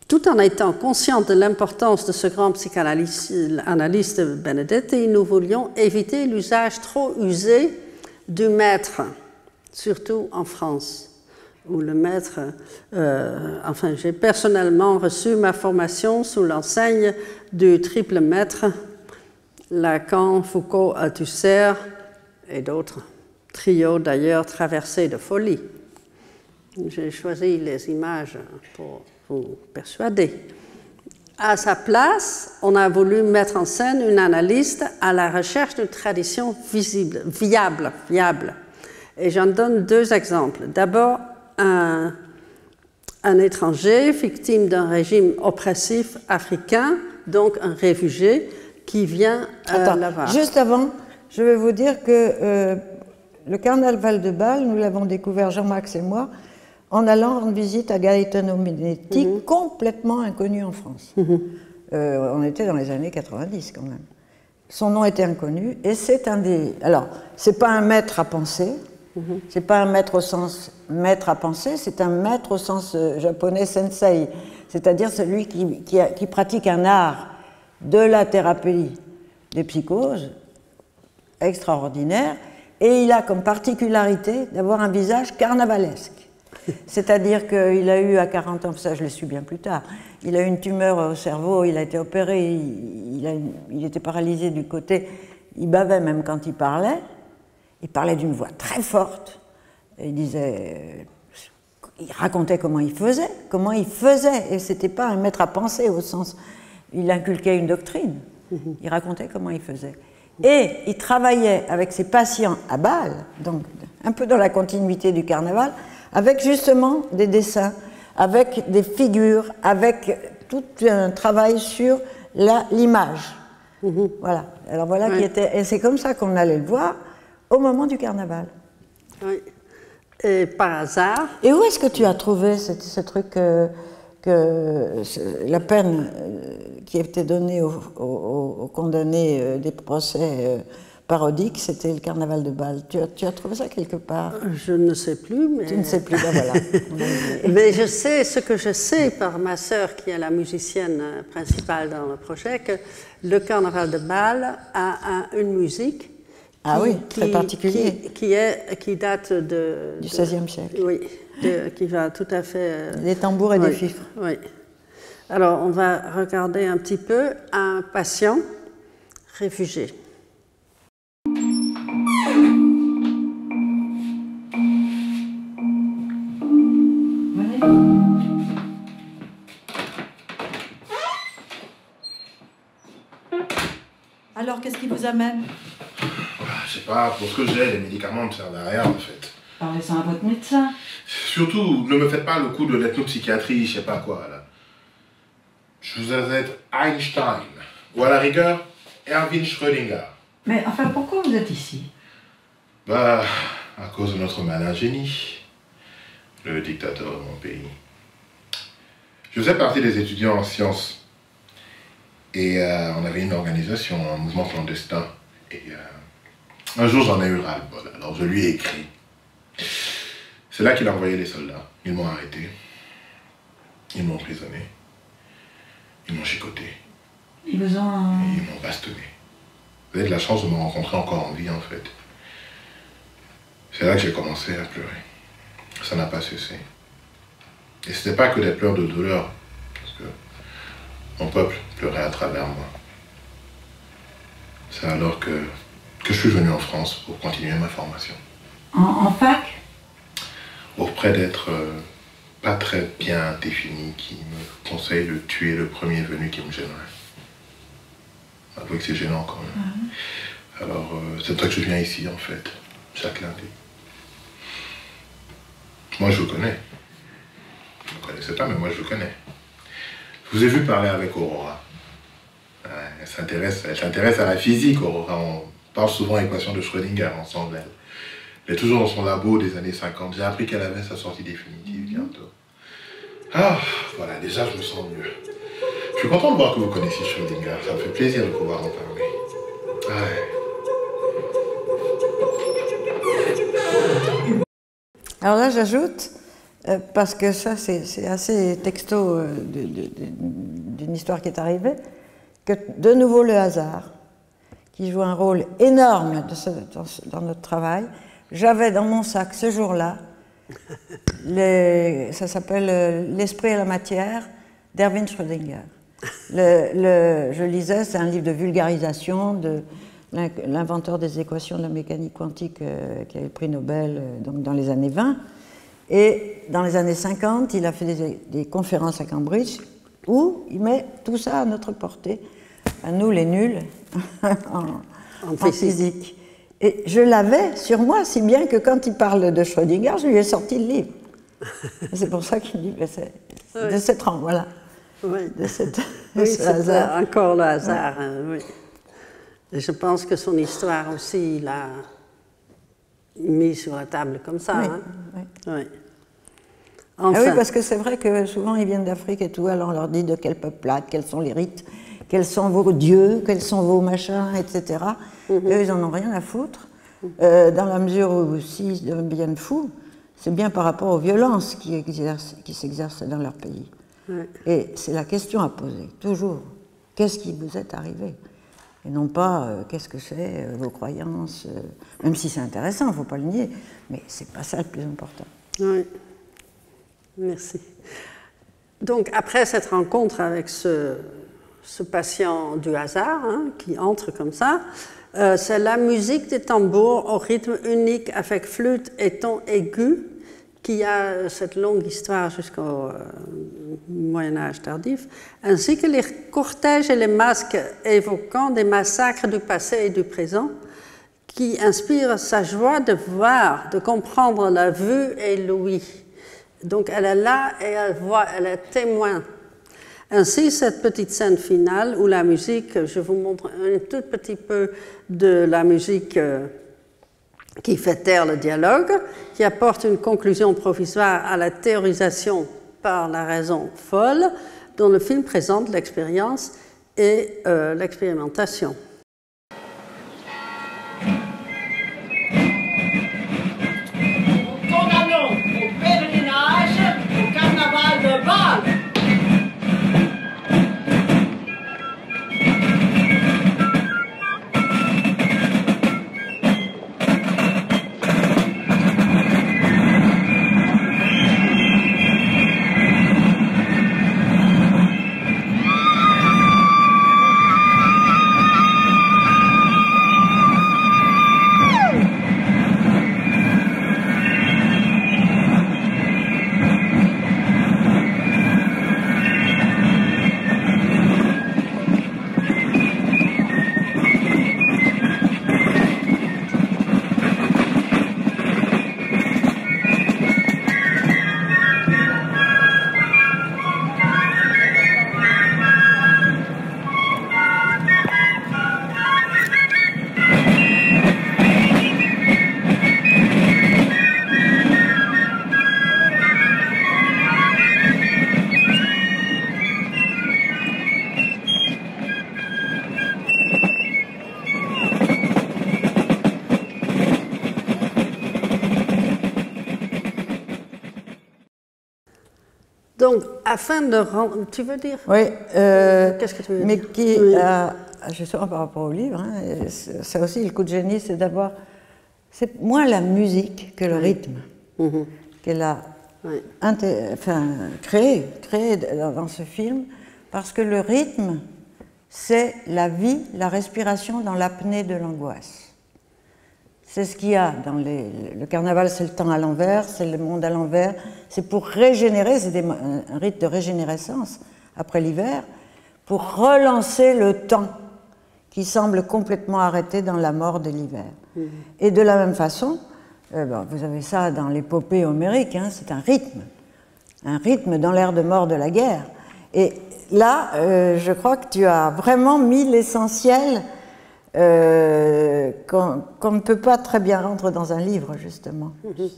Tout en étant conscients de l'importance de ce grand psychanalyste Benedetti, nous voulions éviter l'usage trop usé du maître, surtout en France, où le maître... enfin, j'ai personnellement reçu ma formation sous l'enseigne du triple maître, Lacan, Foucault, Althusser et d'autres. Trio d'ailleurs traversé de folie. J'ai choisi les images pour vous persuader. À sa place, on a voulu mettre en scène une analyste à la recherche d'une tradition viable. Et j'en donne deux exemples. D'abord, un étranger victime d'un régime oppressif africain, donc un réfugié, qui vient là-bas. Juste avant, je vais vous dire que le carnaval de Bâle, nous l'avons découvert, Jean-Max et moi, en allant rendre visite à Gaetano Minetti, complètement inconnu en France. On était dans les années 90 quand même. Son nom était inconnu, et c'est un des... Alors, c'est pas un maître à penser, c'est pas un maître au sens maître à penser, c'est un maître au sens japonais sensei, c'est-à-dire celui qui pratique un art de la thérapie des psychoses extraordinaire, et il a comme particularité d'avoir un visage carnavalesque. C'est-à-dire qu'il a eu à 40 ans, ça je l'ai su bien plus tard, il a eu une tumeur au cerveau, il a été opéré, il était paralysé du côté, il bavait même quand il parlait d'une voix très forte, et il racontait comment il faisait, et c'était pas un maître à penser au sens, il inculquait une doctrine, il racontait comment il faisait. Et il travaillait avec ses patients à Bâle, donc un peu dans la continuité du carnaval, avec justement des dessins, avec des figures, avec tout un travail sur l'image. Voilà. Alors voilà qui était. Et c'est comme ça qu'on allait le voir au moment du carnaval. Oui. Et par hasard. Et où est-ce que tu as trouvé ce truc que la peine qui était donnée aux condamnés des procès parodiques, c'était le carnaval de Bâle. Tu as trouvé ça quelque part? Je ne sais plus, mais... Tu ne sais plus, ben voilà. Mais je sais, ce que je sais par ma sœur, qui est la musicienne principale dans le projet, que le carnaval de Bâle a une musique très particulier. Qui date du XVIe siècle. Oui, qui va tout à fait... Des tambours et des fifres. Oui. Alors, on va regarder un petit peu un patient réfugié. Alors, qu'est-ce qui vous amène? Je sais pas, pour ce que j'ai, les médicaments ne servent à rien en fait. Parlez-en à votre médecin. Surtout, ne me faites pas le coup de l'ethnopsychiatrie, je sais pas quoi là. Je vous êtes Einstein, ou à la rigueur, Erwin Schrödinger. Mais enfin, pourquoi vous êtes ici? Bah, à cause de notre malin génie, le dictateur de mon pays. Je faisais partie des étudiants en sciences. Et on avait une organisation, un mouvement clandestin. Et un jour, j'en ai eu ras-le-bol. Alors, je lui ai écrit. C'est là qu'il a envoyé les soldats. Ils m'ont arrêté. Ils m'ont emprisonné. Ils m'ont chicoté. Ils vous ont... Et ils m'ont bastonné. Vous avez de la chance de me rencontrer encore en vie, en fait. C'est là que j'ai commencé à pleurer. Ça n'a pas cessé. Et c'était pas que des pleurs de douleur. Parce que mon peuple pleurait à travers moi. C'est alors que je suis venu en France pour continuer ma formation. En fac? Auprès d'être pas très bien défini, qui me conseille de tuer le premier venu qui me gênerait. Avouez que c'est gênant quand même. Alors, c'est pour ça que je viens ici en fait, chaque lundi. Moi je vous connais. Vous ne me connaissez pas, mais moi je vous connais. Je vous ai vu parler avec Aurora. Elle s'intéresse à la physique, Aurora. On parle souvent équation de Schrödinger ensemble. Elle est toujours dans son labo des années 50. J'ai appris qu'elle avait sa sortie définitive bientôt. Ah, voilà, déjà je me sens mieux. Je suis content de voir que vous connaissez Schrödinger. Ça me fait plaisir de pouvoir en parler. Alors là, j'ajoute parce que ça, c'est assez texto d'une histoire qui est arrivée, que de nouveau le hasard, qui joue un rôle énorme dans notre travail. J'avais dans mon sac ce jour-là, ça s'appelle L'esprit et la matière d'Erwin Schrödinger. Je lisais, c'est un livre de vulgarisation de l'inventeur des équations de la mécanique quantique qui a eu le prix Nobel donc dans les années 20. Et dans les années 50, il a fait des conférences à Cambridge où il met tout ça à notre portée, à nous les nuls, en physique. Et je l'avais sur moi, si bien que quand il parle de Schrödinger, je lui ai sorti le livre. C'est pour ça qu'il me dit, c'est de cet rang, voilà. Oui, oui c'est encore le hasard. Oui. Et je pense que son histoire aussi, il l'a mis sur la table comme ça. Oui, hein. oui. Enfin. Ah oui, parce que c'est vrai que souvent ils viennent d'Afrique et tout, alors on leur dit de quel peuplade, quels sont les rites, quels sont vos dieux, quels sont vos machins, etc. Eux, ils n'en ont rien à foutre, dans la mesure où s'ils deviennent fous, c'est bien par rapport aux violences qui s'exercent dans leur pays. Et c'est la question à poser, toujours. Qu'est-ce qui vous est arrivé? Et non pas qu'est-ce que c'est, vos croyances, même si c'est intéressant, il ne faut pas le nier, mais ce n'est pas ça le plus important. Oui, merci. Donc après cette rencontre avec ce patient du hasard, hein, qui entre comme ça, c'est la musique des tambours au rythme unique avec flûte et ton aigu, qui a cette longue histoire jusqu'au Moyen-Âge tardif, ainsi que les cortèges et les masques évoquant des massacres du passé et du présent, qui inspirent sa joie de voir, de comprendre la vue et l'ouïe. Donc elle est là et elle voit, elle est témoin. Ainsi, cette petite scène finale où la musique, je vous montre un tout petit peu de la musique qui fait taire le dialogue, qui apporte une conclusion provisoire à la théorisation par la raison folle, dont le film présente l'expérience et l'expérimentation. Condamnons au pèlerinage au carnaval de Bâle. Donc, afin de rendre... Tu veux dire? Oui. Qu'est-ce que tu veux mais dire? Qui, justement par rapport au livre, hein, ça aussi, le coup de génie, c'est d'avoir... C'est moins la musique que le rythme qu'elle a créé dans ce film, parce que le rythme, c'est la vie, la respiration dans l'apnée de l'angoisse. C'est ce qu'il y a dans le carnaval, c'est le temps à l'envers, c'est le monde à l'envers. C'est pour régénérer, c'est un rite de régénérescence après l'hiver, pour relancer le temps qui semble complètement arrêté dans la mort de l'hiver. Et de la même façon, vous avez ça dans l'épopée homérique, hein, c'est un rythme dans l'ère de mort de la guerre. Et là, je crois que tu as vraiment mis l'essentiel qu'on ne peut pas très bien rendre dans un livre, justement.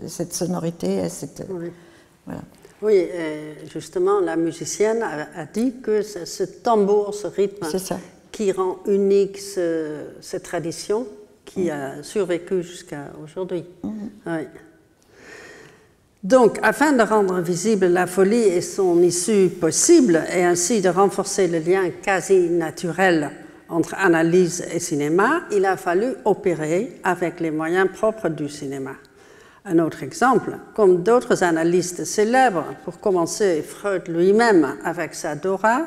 Cette sonorité, voilà. Oui, justement, la musicienne a dit que c'est ce tambour, ce rythme qui rend unique cette tradition qui a survécu jusqu'à aujourd'hui. Oui. Donc, afin de rendre visible la folie et son issue possible, et ainsi de renforcer le lien quasi naturel entre analyse et cinéma, il a fallu opérer avec les moyens propres du cinéma. Un autre exemple, comme d'autres analystes célèbres, pour commencer Freud lui-même avec sa Dora,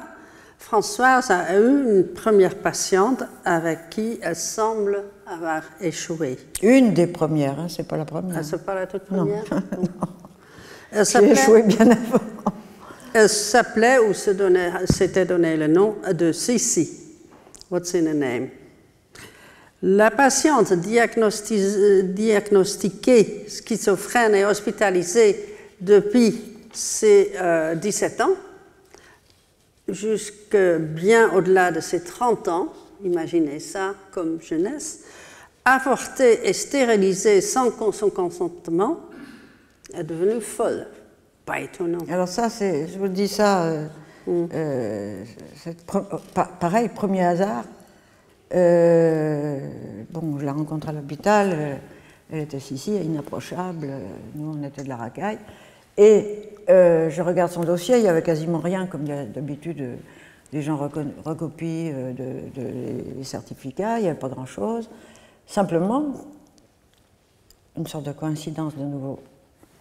Françoise a eu une première patiente avec qui elle semble avoir échoué. Une des premières, hein, c'est pas la première. Ah, c'est pas la toute première? Non. J'ai échoué bien avant. Elle s'appelait ou s'était donné le nom de Sissi. What's in a name? La patiente diagnostiquée schizophrène et hospitalisée depuis ses 17 ans, jusque bien au-delà de ses 30 ans, imaginez ça comme jeunesse, avortée et stérilisée sans son consentement, est devenue folle. Pas étonnant. Alors ça, je vous dis ça, pareil, premier hasard. Bon, je la rencontre à l'hôpital, elle était ici, inapprochable, nous on était de la racaille. Et je regarde son dossier, il n'y avait quasiment rien, comme d'habitude, les gens recopient les certificats, il n'y avait pas grand-chose. Simplement, une sorte de coïncidence de nouveau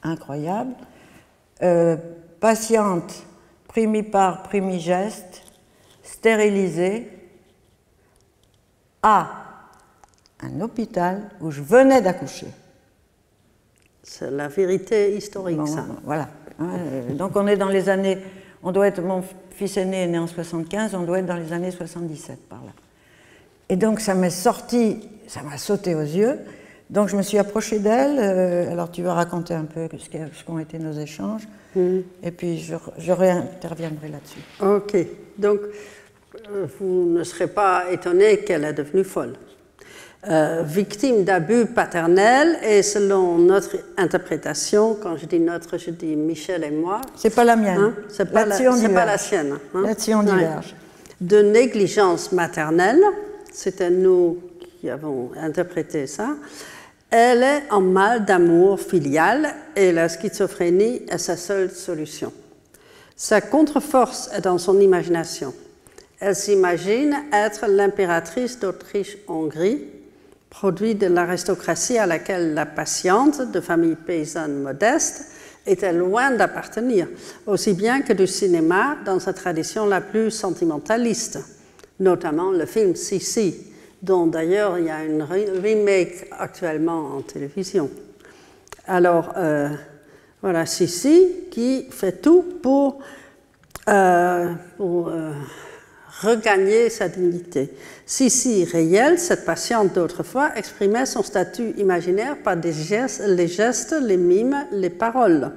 incroyable. Patiente primipare, primigeste, stérilisée, à un hôpital où je venais d'accoucher. C'est la vérité historique, bon, ça. Voilà. Donc on est dans les années, mon fils aîné est né en 75, on doit être dans les années 77 par là. Et donc ça m'est sorti, ça m'a sauté aux yeux. Donc je me suis approchée d'elle, alors tu vas raconter un peu ce qu'ont été nos échanges, et puis je réinterviendrai là-dessus. Ok, donc vous ne serez pas étonné qu'elle est devenue folle. Victime d'abus paternels, et selon notre interprétation, quand je dis notre, je dis Michel et moi. C'est pas la mienne. Hein, c'est pas la sienne. Hein. Là-dessus on diverge. De négligence maternelle, c'était nous qui avons interprété ça. Elle est en mal d'amour filial et la schizophrénie est sa seule solution. Sa contre-force est dans son imagination. Elle s'imagine être l'impératrice d'Autriche-Hongrie, produit de l'aristocratie à laquelle la patiente, de famille paysanne modeste, était loin d'appartenir, aussi bien que du cinéma dans sa tradition la plus sentimentaliste, notamment le film Sissi, dont d'ailleurs il y a une remake actuellement en télévision. Alors, voilà Sissi qui fait tout pour regagner sa dignité. Sissi réelle, cette patiente d'autrefois, exprimait son statut imaginaire par les gestes, les mimes, les paroles.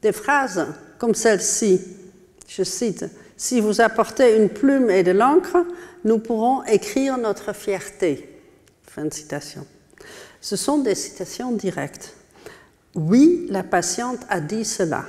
Des phrases comme celle-ci, je cite, « Si vous apportez une plume et de l'encre, nous pourrons écrire notre fierté. » Fin de citation. Ce sont des citations directes. Oui, la patiente a dit cela.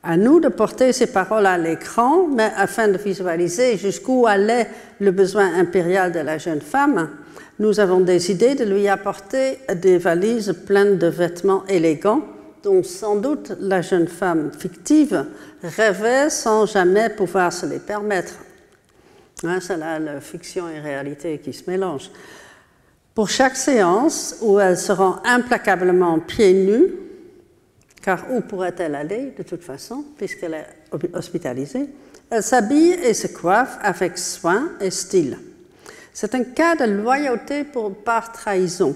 À nous de porter ces paroles à l'écran, mais afin de visualiser jusqu'où allait le besoin impérial de la jeune femme, nous avons décidé de lui apporter des valises pleines de vêtements élégants dont sans doute la jeune femme fictive rêvait sans jamais pouvoir se les permettre. C'est là la fiction et réalité qui se mélangent. Pour chaque séance où elle se rend implacablement pieds nus, car où pourrait-elle aller de toute façon, puisqu'elle est hospitalisée, elle s'habille et se coiffe avec soin et style. C'est un cas de loyauté par trahison,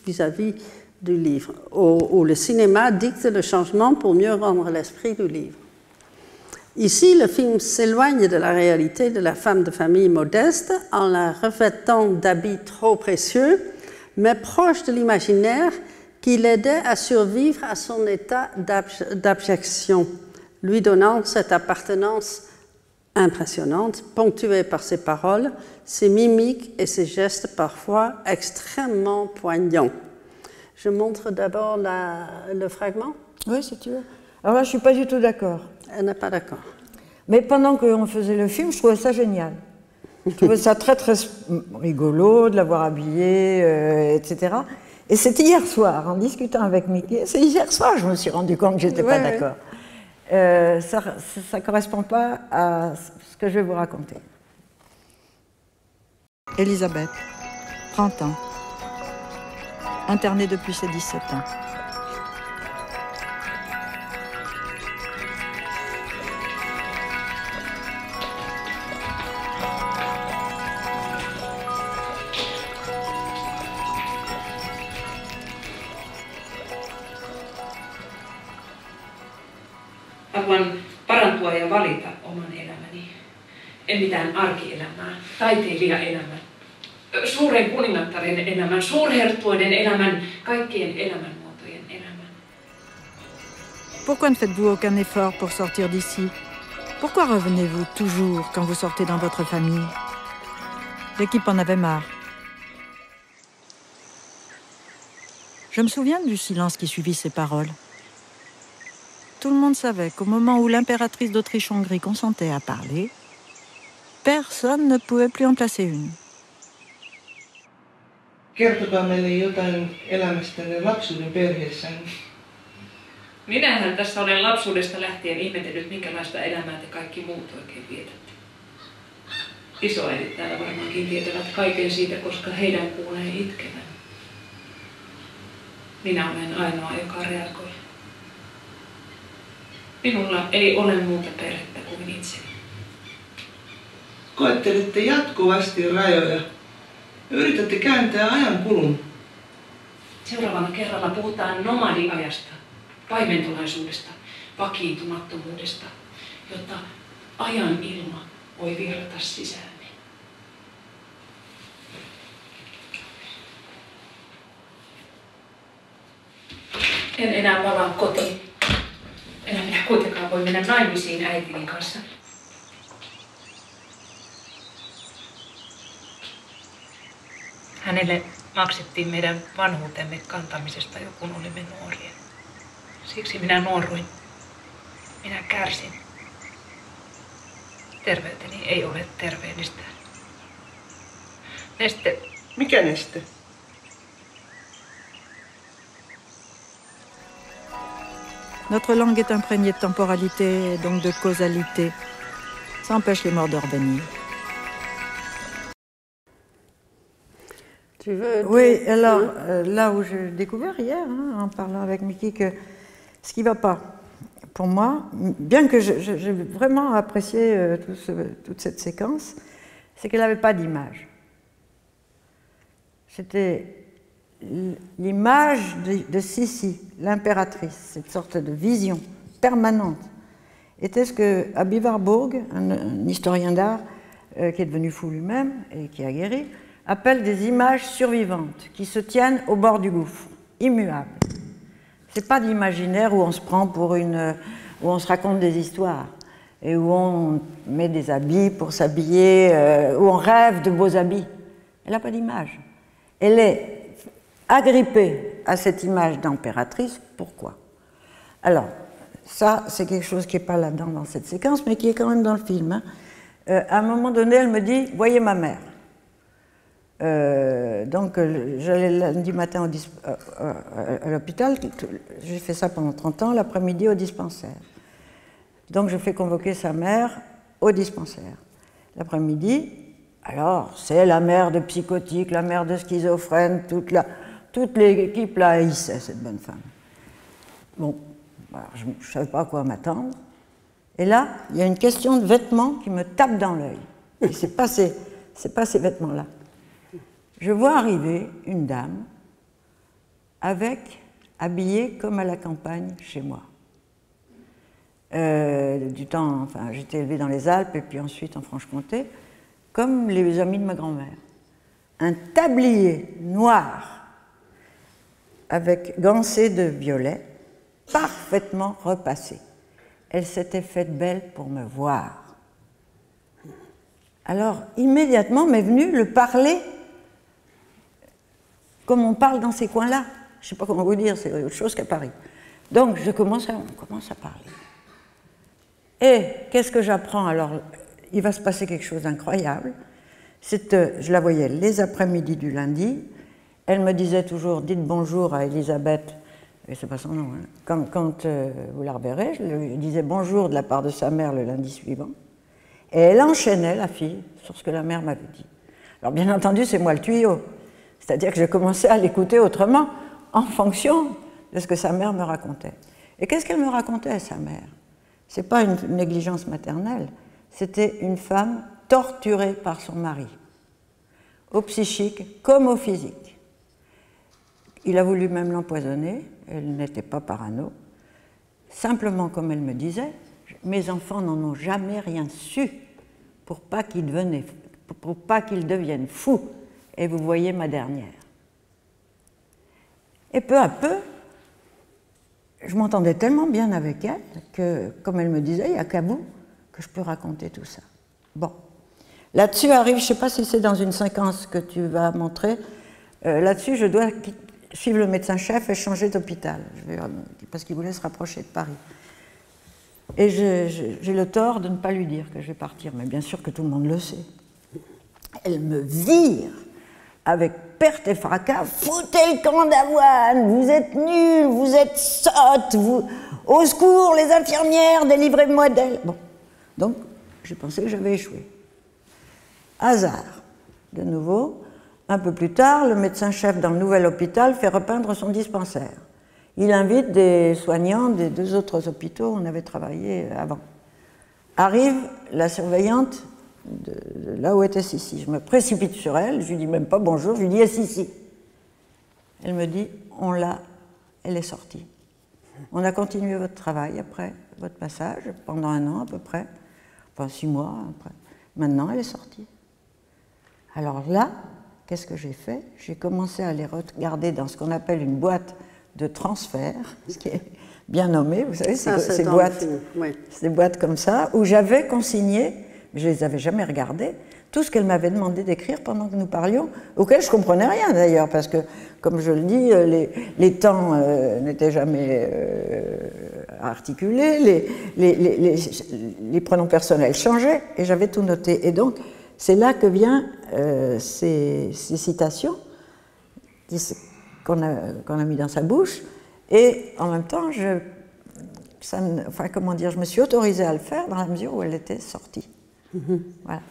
vis-à-vis du livre, où le cinéma dicte le changement pour mieux rendre l'esprit du livre. Ici, le film s'éloigne de la réalité de la femme de famille modeste en la revêtant d'habits trop précieux, mais proche de l'imaginaire qui l'aidait à survivre à son état d'abjection, lui donnant cette appartenance impressionnante, ponctuée par ses paroles, ses mimiques et ses gestes parfois extrêmement poignants. Je montre d'abord le fragment. Oui, si tu veux. Alors là, je ne suis pas du tout d'accord. Elle n'est pas d'accord. Mais pendant qu'on faisait le film, je trouvais ça génial. Je trouvais ça très, très rigolo de l'avoir habillée, etc. Et c'était hier soir, en discutant avec Mickey, c'est hier soir que je me suis rendu compte que je n'étais pas d'accord. Ça ne correspond pas à ce que je vais vous raconter. Elisabeth, 30 ans, internée depuis ses 17 ans. Haluan parantua ja valita oman elämäni. En mitään arkielämää, taiteilijaelämän, suuren kuningattaren elämän, suurherttuiden elämän, kaikkien elämänmuotojen elämän. Pourquoi ne faites-vous aucun effort pour sortir d'ici? Pourquoi revenez-vous toujours quand vous sortez dans votre famille? L'équipe en avait marre. Je me souviens du silence qui suivit ces paroles. Tout le monde savait qu'au moment où l'impératrice d'Autriche-Hongrie consentait à parler, personne ne pouvait plus en placer une. Kertokaa meille jotain elämästänne lapsuuden perheessänne. Minähän tässä olen lapsuudesta lähtien ihmetellyt, minkälaista elämää te kaikki muut oikein vietätte. Isoäidit täällä varmaankin tietävät kaiken siitä, koska heidän kuulee itkevän. Minä olen ainoa, joka reagoi. Minulla ei ole muuta perhettä kuin itseni. Koettelette jatkuvasti rajoja. Yritätte kääntää ajan kulun. Seuraavalla kerralla puhutaan nomadiajasta, paimentolaisuudesta, vakiintumattomuudesta, jotta ajan ilma voi virrata sisäämme. En enää palaa kotiin. Enää minä kuitenkaan voi mennä naimisiin äitini kanssa. Hänelle maksettiin meidän vanhuutemme kantamisesta jo kun olimme nuoria. Siksi minä nuoruin. Minä kärsin. Terveyteni ei ole terveellistä. Neste. Mikä neste? Notre langue est imprégnée de temporalité et donc de causalité. Ça empêche les morts de revenir. Oui, alors là où j'ai découvert hier, en parlant avec Mickey, que ce qui ne va pas, pour moi, bien que j'ai vraiment apprécié toute cette séquence, c'est qu'elle n'avait pas d'image. C'était l'image de Sissi, l'impératrice, cette sorte de vision permanente, était ce que Aby Warburg, un historien d'art qui est devenu fou lui-même et qui a guéri, appelle des images survivantes qui se tiennent au bord du gouffre, immuables. Ce n'est pas d'imaginaire où on se prend pour où on se raconte des histoires et où on met des habits pour s'habiller, où on rêve de beaux habits. Elle n'a pas d'image. Elle est agrippée à cette image d'impératrice. Pourquoi? Alors, ça, c'est quelque chose qui n'est pas là-dedans dans cette séquence, mais qui est quand même dans le film. À un moment donné, elle me dit « Voyez ma mère ». Donc, j'allais lundi matin à l'hôpital, j'ai fait ça pendant 30 ans, l'après-midi au dispensaire. Donc, je fais convoquer sa mère au dispensaire. L'après-midi, alors, c'est la mère de psychotique, la mère de schizophrène, toute l'équipe la haïssait, cette bonne femme. Bon, alors, je ne savais pas à quoi m'attendre. Et là, il y a une question de vêtements qui me tape dans l'œil. Et c'est pas ces vêtements-là. Je vois arriver une dame habillée comme à la campagne chez moi. Enfin, j'étais élevée dans les Alpes et puis ensuite en Franche-Comté, comme les amis de ma grand-mère. Un tablier noir avec gancé de violet, parfaitement repassé. Elle s'était faite belle pour me voir. Alors, immédiatement m'est venu le parler comme on parle dans ces coins-là. Je ne sais pas comment vous dire, c'est autre chose qu'à Paris. Donc, on commence à parler. Et qu'est-ce que j'apprends? Alors, il va se passer quelque chose d'incroyable. Je la voyais les après-midi du lundi. Elle me disait toujours, dites bonjour à Elisabeth, et c'est pas son nom, hein. Quand vous la reverrez, je lui disais bonjour de la part de sa mère le lundi suivant, et elle enchaînait, la fille, sur ce que la mère m'avait dit. Alors bien entendu, c'est moi le tuyau, c'est-à-dire que j'ai commencé à l'écouter autrement, en fonction de ce que sa mère me racontait. Et qu'est-ce qu'elle me racontait, sa mère? C'est pas une négligence maternelle, c'était une femme torturée par son mari, au psychique comme au physique. Il a voulu même l'empoisonner, elle n'était pas parano. Simplement, comme elle me disait, mes enfants n'en ont jamais rien su pour pas qu'ils deviennent fous. Et vous voyez ma dernière. Et peu à peu, je m'entendais tellement bien avec elle que, comme elle me disait, il n'y a qu'à vous que je peux raconter tout ça. Bon. Là-dessus arrive, je ne sais pas si c'est dans une séquence que tu vas montrer, là-dessus je dois suivre le médecin-chef et changer d'hôpital, parce qu'il voulait se rapprocher de Paris. Et j'ai le tort de ne pas lui dire que je vais partir, mais bien sûr que tout le monde le sait. Elle me vire avec perte et fracas, foutez le camp d'Avoine, vous êtes nuls, vous êtes sottes, au secours, les infirmières, délivrez-moi d'elle. Bon, donc j'ai pensé que j'avais échoué. Hasard, de nouveau. Un peu plus tard, le médecin-chef dans le nouvel hôpital fait repeindre son dispensaire. Il invite des soignants des 2 autres hôpitaux où on avait travaillé avant. Arrive la surveillante de là où était Sissi. Je me précipite sur elle, je lui dis même pas bonjour, je lui dis Sissi. Elle me dit, on l'a, elle est sortie. On a continué votre travail après votre passage, pendant 1 an à peu près, enfin 6 mois après. Maintenant, elle est sortie. Alors là, qu'est-ce que j'ai fait? J'ai commencé à les regarder dans ce qu'on appelle une boîte de transfert, ce qui est bien nommé, vous savez, ces boîtes, oui. Des boîtes comme ça, où j'avais consigné, je ne les avais jamais regardées, tout ce qu'elle m'avait demandé d'écrire pendant que nous parlions, auquel je ne comprenais rien d'ailleurs, parce que, comme je le dis, les temps n'étaient jamais articulés, les pronoms personnels changeaient, et j'avais tout noté. Et donc, c'est là que viennent ces citations qu'on a mis dans sa bouche, et en même temps, je me suis autorisée à le faire dans la mesure où elle était sortie. Voilà.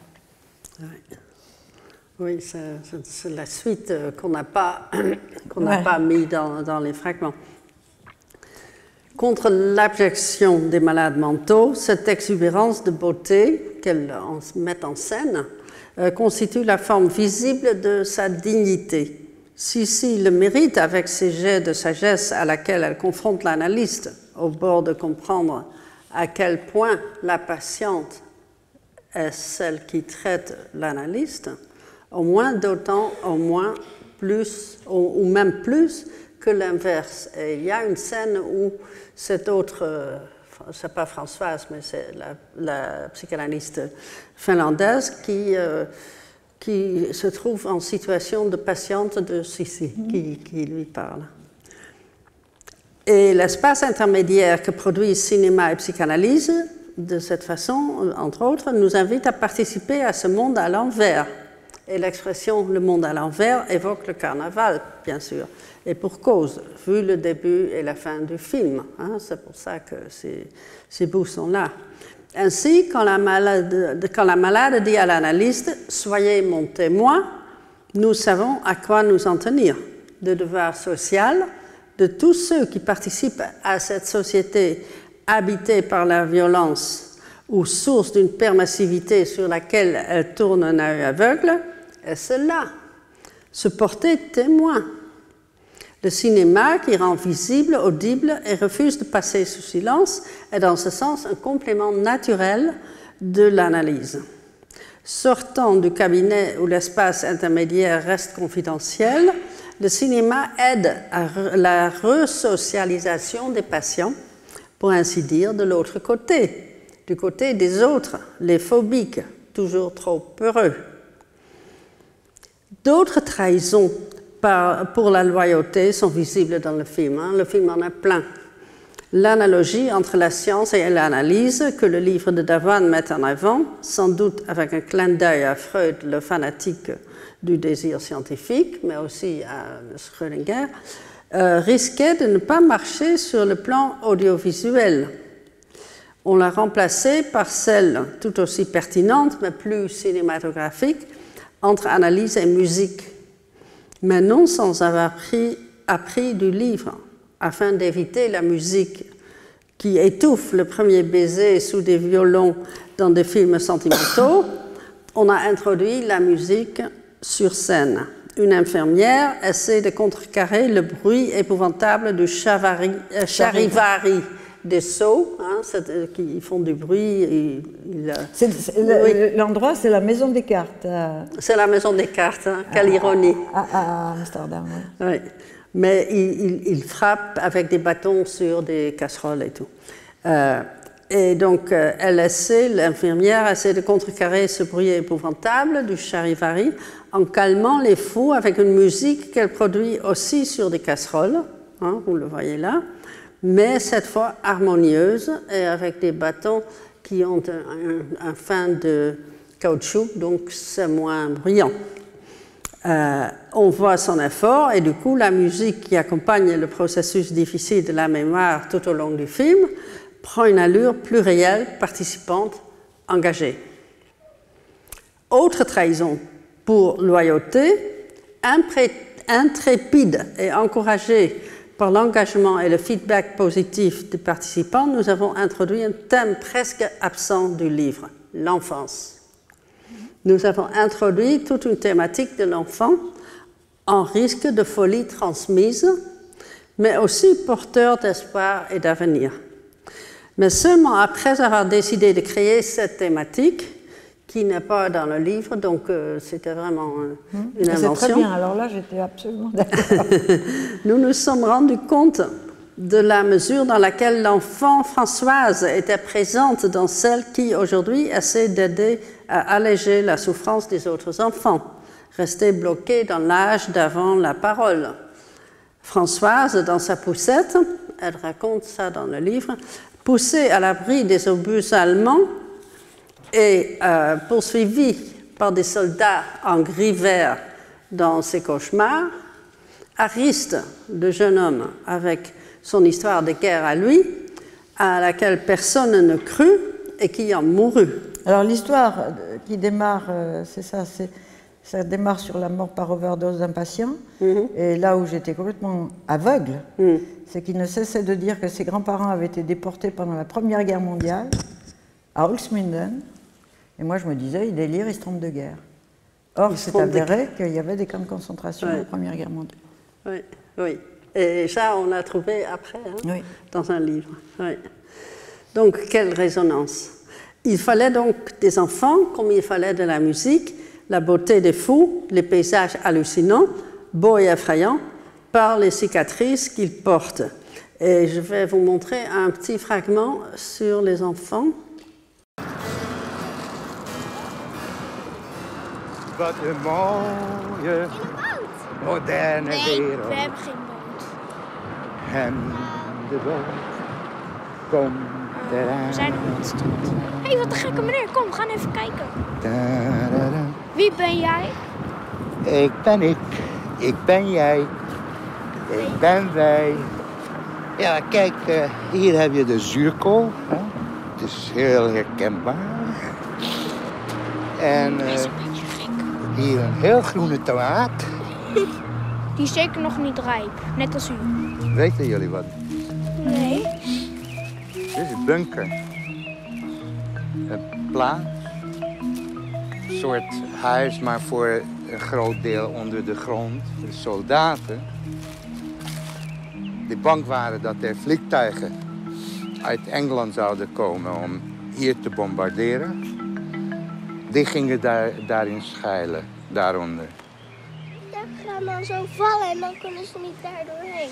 Oui, c'est la suite qu'on n'a pas, pas mis dans les fragments. Contre l'abjection des malades mentaux, cette exubérance de beauté qu'elle met en scène constitue la forme visible de sa dignité. Sissi le mérite avec ses jets de sagesse à laquelle elle confronte l'analyste, au bord de comprendre à quel point la patiente est celle qui traite l'analyste, au moins d'autant, au moins plus, ou même plus que l'inverse. Et il y a une scène où cette autre, c'est pas Françoise, mais c'est la psychanalyste finlandaise qui se trouve en situation de patiente de Sissi, qui lui parle. Et l'espace intermédiaire que produisent cinéma et psychanalyse, de cette façon, entre autres, nous invite à participer à ce monde à l'envers. Et l'expression « le monde à l'envers » évoque le carnaval, bien sûr. Et pour cause, vu le début et la fin du film. Hein, c'est pour ça que ces bouts sont là. Ainsi, quand la malade dit à l'analyste « Soyez mon témoin », nous savons à quoi nous en tenir. Le devoir social de tous ceux qui participent à cette société habitée par la violence ou source d'une permissivité sur laquelle elle tourne un œil aveugle, est cela, se porter témoin. Le cinéma, qui rend visible, audible et refuse de passer sous silence, est dans ce sens un complément naturel de l'analyse. Sortant du cabinet où l'espace intermédiaire reste confidentiel, le cinéma aide à la resocialisation des patients, pour ainsi dire, de l'autre côté, du côté des autres, les phobiques, toujours trop peureux. D'autres trahisons pour la loyauté sont visibles dans le film. Hein. Le film en a plein. l'analogie entre la science et l'analyse que le livre de Davan met en avant, sans doute avec un clin d'œil à Freud, le fanatique du désir scientifique, mais aussi à Schrödinger, risquait de ne pas marcher sur le plan audiovisuel. On l'a remplacé par celle tout aussi pertinente, mais plus cinématographique, entre analyse et musique, mais non sans avoir appris du livre, afin d'éviter la musique qui étouffe le premier baiser sous des violons dans des films sentimentaux. On a introduit la musique sur scène. Une infirmière essaie de contrecarrer le bruit épouvantable du charivari des seaux, hein, qui font du bruit. L'endroit, c'est la Maison des Cartes. C'est la Maison des Cartes, hein, quelle ironie. À Amsterdam, oui. Oui. Mais il frappe avec des bâtons sur des casseroles et tout. Et donc, l'infirmière essaie de contrecarrer ce bruit épouvantable du charivari en calmant les fous avec une musique qu'elle produit aussi sur des casseroles, hein, vous le voyez là, mais cette fois harmonieuse et avec des bâtons qui ont un fin de caoutchouc, donc c'est moins bruyant. On voit son effort et du coup la musique qui accompagne le processus difficile de la mémoire tout au long du film prend une allure plus réelle, participante, engagée. Autre trahison pour loyauté, intrépide et encouragée par l'engagement et le feedback positif des participants, nous avons introduit un thème presque absent du livre, l'enfance. Nous avons introduit toute une thématique de l'enfant en risque de folie transmise, mais aussi porteur d'espoir et d'avenir. Mais seulement après avoir décidé de créer cette thématique, qui n'est pas dans le livre, donc c'était vraiment une invention. C'est très bien, alors là j'étais absolument d'accord. Nous nous sommes rendus compte de la mesure dans laquelle l'enfant Françoise était présente dans celle qui aujourd'hui essaie d'aider à alléger la souffrance des autres enfants, restés bloqués dans l'âge d'avant la parole. Françoise, dans sa poussette, elle raconte ça dans le livre, poussée à l'abri des obus allemands et poursuivie par des soldats en gris vert dans ses cauchemars, Ariste, le jeune homme avec son histoire de guerre à lui, à laquelle personne ne crut et qui en mourut. Alors l'histoire qui démarre, c'est ça, ça démarre sur la mort par overdose d'un patient, et là où j'étais complètement aveugle, c'est qu'il ne cessait de dire que ses grands-parents avaient été déportés pendant la Première Guerre mondiale à Holzminden, et moi je me disais, il délire, il se trompe de guerre. Or, c'est avéré qu'il y avait des camps de concentration à la Première Guerre mondiale. Oui, oui. Et ça, on l'a trouvé après, hein, dans un livre. Oui. Donc, quelle résonance. Il fallait donc des enfants, comme il fallait de la musique, la beauté des fous, les paysages hallucinants, beaux et effrayants, par les cicatrices qu'ils portent. Et je vais vous montrer un petit fragment sur les enfants. Wat een mooie, moderne wereld. We hebben geen boot. En de boot komt eraan. We zijn op het strand. Hé, wat een gekke meneer. Kom, we gaan even kijken. Wie ben jij? Ik ben ik. Ik ben jij. Ik ben wij. Ja, kijk, hier heb je de zuurkool. Hè? Het is heel herkenbaar. En hier een heel groene tomaat. Die is zeker nog niet rijp, net als u. Weten jullie wat? Nee. Dit is een bunker. Een plaats. Een soort huis, maar voor een groot deel onder de grond. De soldaten. Die bang waren dat er vliegtuigen uit Engeland zouden komen om hier te bombarderen. Die gingen daarin schuilen, daaronder. Dan gaan dan zo vallen en dan kunnen ze niet daar doorheen.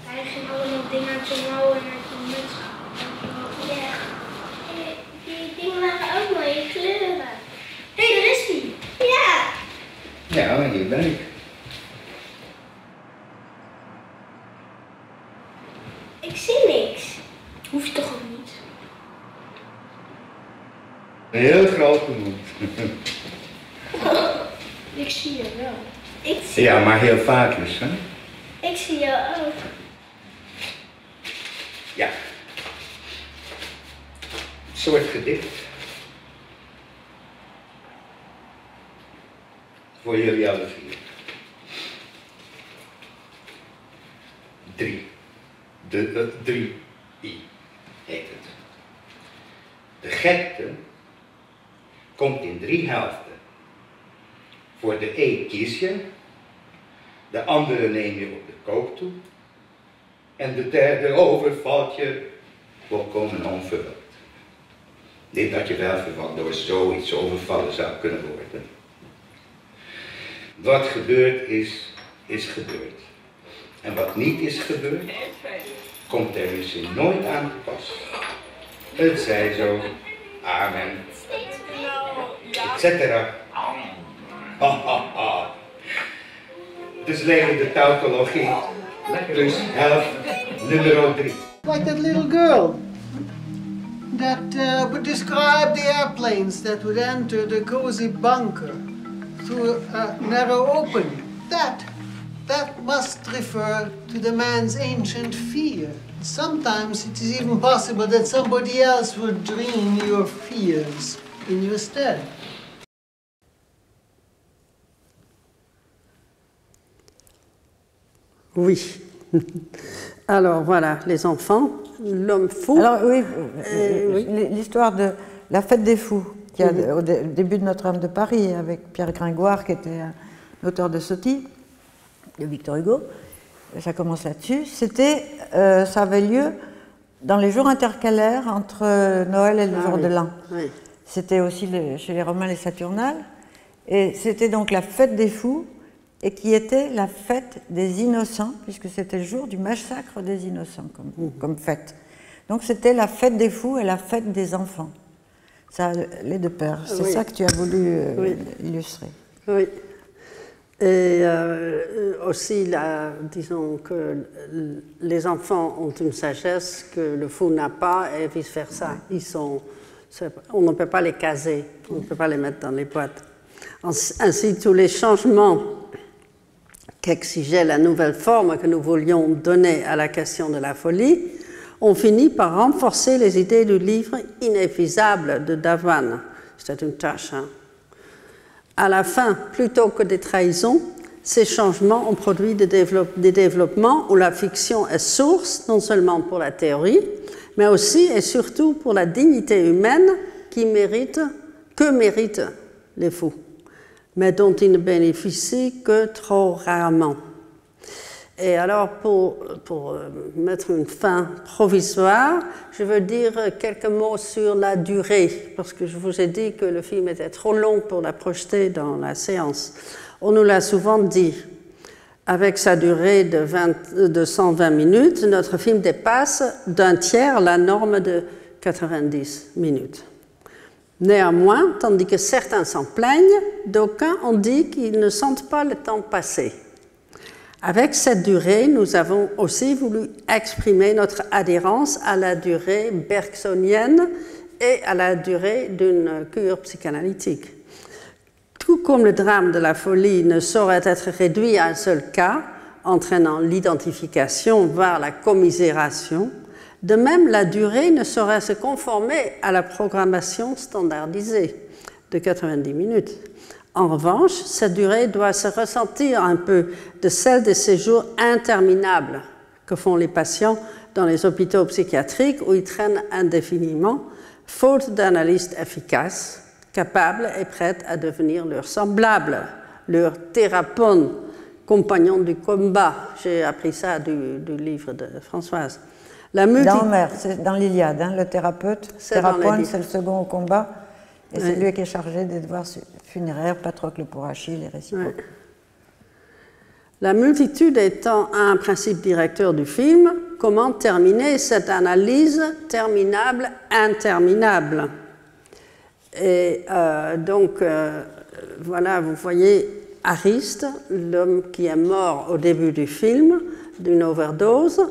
Hij ging allemaal dingen uit zijn mouwen en uit zijn muts. Ja, die dingen waren ook mooie kleuren. Hé, daar is hij. Ja. Ja, hier ben ik. Ik zie niks. toch ook niet? Heel groot genoeg. Ik zie je wel. Ja, maar heel vaak dus, hè? Ik zie jou ook. Ja. Een soort gedicht. Voor jullie alle vier. 3. 3 I heet het. De gekte komt in 3 helften. Voor de E kies je, de andere neem je op de koop toe en de derde overvalt je volkomen onverwacht. Niet dat je wel verwacht door zoiets overvallen zou kunnen worden. Wat gebeurd is, is gebeurd. En wat niet is gebeurd, komt er misschien nooit aan te pas. Het zij zo, amen, etc. Dus leren de tautologie, dus helft nummer 3. Like that little girl that would describe the airplanes that would enter the cozy bunker through a narrow opening. That must refer to the man's ancient fear. Sometimes it is even possible that somebody else would dream your fears in your stead. Oui. Alors voilà, les enfants, l'homme fou. Alors oui, oui. L'histoire de la fête des fous, qui a au début de Notre-Dame de Paris, avec Pierre Gringoire, qui était un auteur de Sotie, de Victor Hugo. Ça commence là-dessus. Ça avait lieu dans les jours intercalaires entre Noël et le jour de l'an. Oui. C'était aussi chez les Romains les Saturnales. Et c'était donc la fête des fous, et qui était la fête des innocents, puisque c'était le jour du massacre des innocents comme fête. Donc c'était la fête des fous et la fête des enfants. Ça, les deux pères. C'est ça que tu as voulu illustrer. Oui. Et aussi, disons que les enfants ont une sagesse que le fou n'a pas et vice-versa. On ne peut pas les caser, on ne peut pas les mettre dans les boîtes. Ainsi, tous les changements qu'exigeait la nouvelle forme que nous voulions donner à la question de la folie ont fini par renforcer les idées du livre inépuisable de Dhawan. C'était une tâche. À la fin, plutôt que des trahisons, ces changements ont produit des développements où la fiction est source, non seulement pour la théorie, mais aussi et surtout pour la dignité humaine que méritent les fous, mais dont ils ne bénéficient que trop rarement. Et alors, pour mettre une fin provisoire, je veux dire quelques mots sur la durée, parce que je vous ai dit que le film était trop long pour la projeter dans la séance. On nous l'a souvent dit. Avec sa durée de 120 minutes, notre film dépasse d'un tiers la norme de 90 minutes. Néanmoins, tandis que certains s'en plaignent, d'aucuns ont dit qu'ils ne sentent pas le temps passer. Avec cette durée, nous avons aussi voulu exprimer notre adhérence à la durée bergsonienne et à la durée d'une cure psychanalytique. Tout comme le drame de la folie ne saurait être réduit à un seul cas, entraînant l'identification, voire la commisération, de même la durée ne saurait se conformer à la programmation standardisée de 90 minutes. En revanche, cette durée doit se ressentir un peu de celle des séjours interminables que font les patients dans les hôpitaux psychiatriques où ils traînent indéfiniment, faute d'analystes efficaces, capables et prêts à devenir leurs semblables, leurs thérapeutes, compagnons du combat. J'ai appris ça du livre de Françoise. Dans Homère, c'est dans l'Iliade, hein, le thérapeute, c'est le second au combat. Et c'est lui qui est chargé des devoirs funéraires, Patrocle pour Achille et réciproques. Ouais. La multitude étant un principe directeur du film, comment terminer cette analyse terminable, interminable? Et voilà, vous voyez Ariste, l'homme qui est mort au début du film d'une overdose,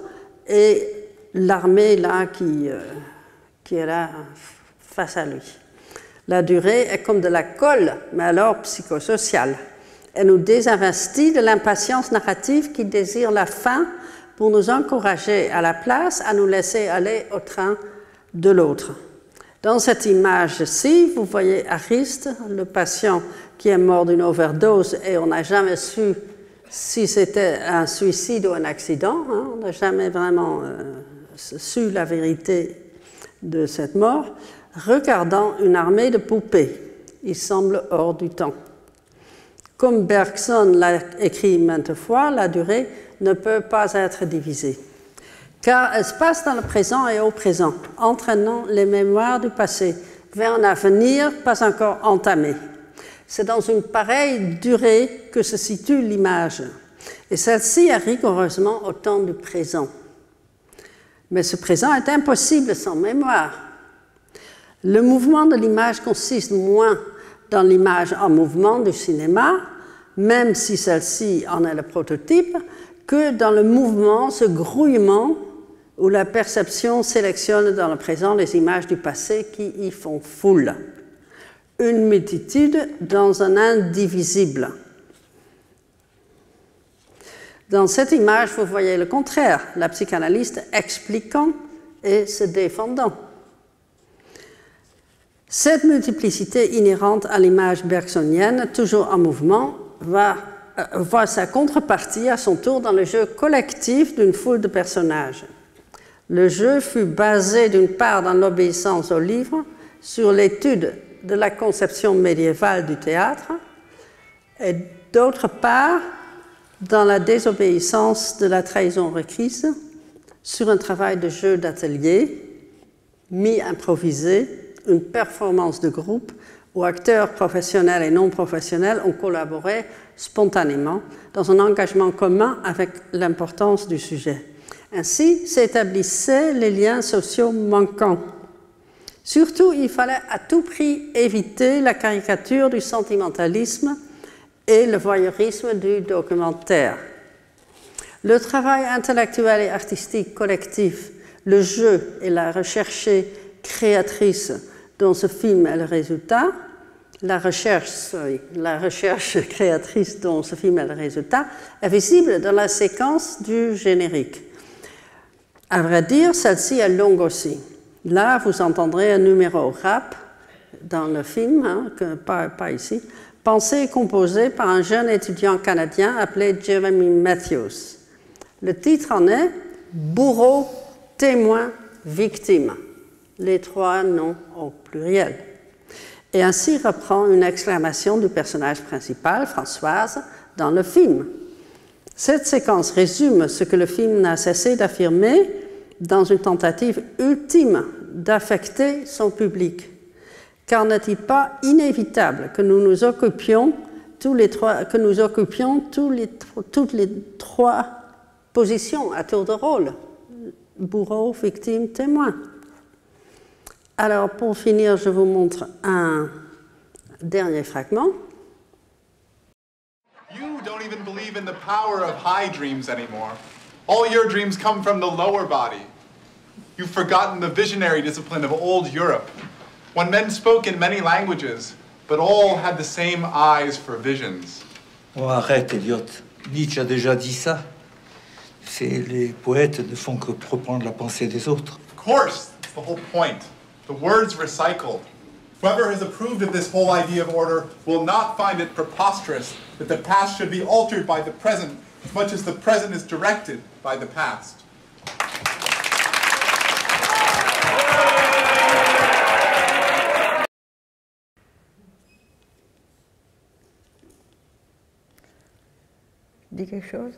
et l'armée là qui est là face à lui. La durée est comme de la colle, mais alors psychosociale. Elle nous désinvestit de l'impatience narrative qui désire la fin pour nous encourager à la place à nous laisser aller au train de l'autre. Dans cette image-ci, vous voyez Ariste, le patient qui est mort d'une overdose, et on n'a jamais su si c'était un suicide ou un accident. Hein, on n'a jamais vraiment su la vérité de cette mort, regardant une armée de poupées. Il semble hors du temps. Comme Bergson l'a écrit maintes fois, la durée ne peut pas être divisée, car elle se passe dans le présent et au présent, entraînant les mémoires du passé vers un avenir pas encore entamé. C'est dans une pareille durée que se situe l'image, et celle-ci est rigoureusement au temps du présent. Mais ce présent est impossible sans mémoire. Le mouvement de l'image consiste moins dans l'image en mouvement du cinéma, même si celle-ci en est le prototype, que dans le mouvement, ce grouillement où la perception sélectionne dans le présent les images du passé qui y font foule. Une multitude dans un indivisible. Dans cette image, vous voyez le contraire, la psychanalyste expliquant et se défendant. Cette multiplicité inhérente à l'image bergsonienne, toujours en mouvement, va voir sa contrepartie à son tour dans le jeu collectif d'une foule de personnages. Le jeu fut basé d'une part dans l'obéissance au livre, sur l'étude de la conception médiévale du théâtre, et d'autre part dans la désobéissance de la trahison requise, sur un travail de jeu d'atelier, mi-improvisé, une performance de groupe où acteurs professionnels et non professionnels ont collaboré spontanément dans un engagement commun avec l'importance du sujet. Ainsi s'établissaient les liens sociaux manquants. Surtout, il fallait à tout prix éviter la caricature du sentimentalisme et le voyeurisme du documentaire. Le travail intellectuel et artistique collectif, le jeu et la recherche créatrice dont ce film est le résultat, la recherche créatrice dont ce film est le résultat, est visible dans la séquence du générique. À vrai dire, celle-ci est longue aussi. Là, vous entendrez un numéro rap dans le film, hein, pas ici, pensé et composé par un jeune étudiant canadien appelé Jeremy Matthews. Le titre en est « Bourreau, témoin, victime ». Les trois noms au pluriel. Et ainsi reprend une exclamation du personnage principal, Françoise, dans le film. Cette séquence résume ce que le film n'a cessé d'affirmer dans une tentative ultime d'affecter son public. Car n'est-il pas inévitable que nous nous occupions toutes les trois positions à tour de rôle, bourreau, victime, témoin. Alors, pour finir, je vous montre un dernier fragment. You don't even believe in the power of high dreams anymore. All your dreams come from the lower body. You've forgotten the visionary discipline of old Europe, when men spoke in many languages, but all had the same eyes for visions. Oh, arrête, Eliot. Nietzsche a déjà dit ça. Les poètes ne font que reprendre la pensée des autres. Of course, that's the whole point. The words recycled. Whoever has approved of this whole idea of order will not find it preposterous that the past should be altered by the present as much as the present is directed by the past. Dis quelque chose?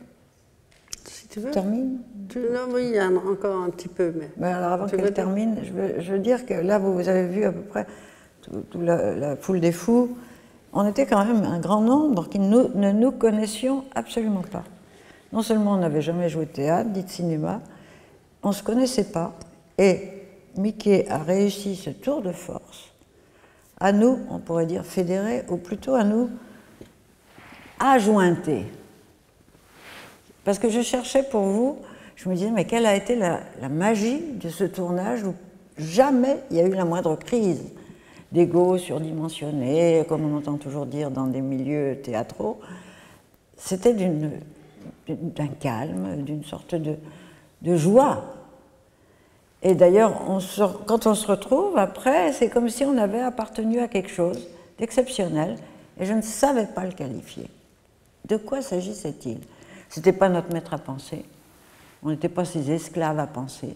Si tu veux. Termine? Oui, il y en a encore un petit peu. Mais alors avant qu'elle termine, je veux dire que là, vous avez vu à peu près toute la foule des fous. On était quand même un grand nombre qui ne nous connaissions absolument pas. Non seulement on n'avait jamais joué de théâtre, ni de cinéma, on ne se connaissait pas. Et Mickey a réussi ce tour de force à nous, on pourrait dire fédérer, ou plutôt à nous adjointer. Parce que je cherchais pour vous, je me disais, mais quelle a été la magie de ce tournage où jamais il y a eu la moindre crise d'ego surdimensionné, comme on entend toujours dire dans des milieux théâtraux. C'était d'un calme, d'une sorte de joie. Et d'ailleurs, quand on se retrouve après, c'est comme si on avait appartenu à quelque chose d'exceptionnel, et je ne savais pas le qualifier. De quoi s'agissait-il? Ce n'était pas notre maître à penser, on n'était pas ses esclaves à penser,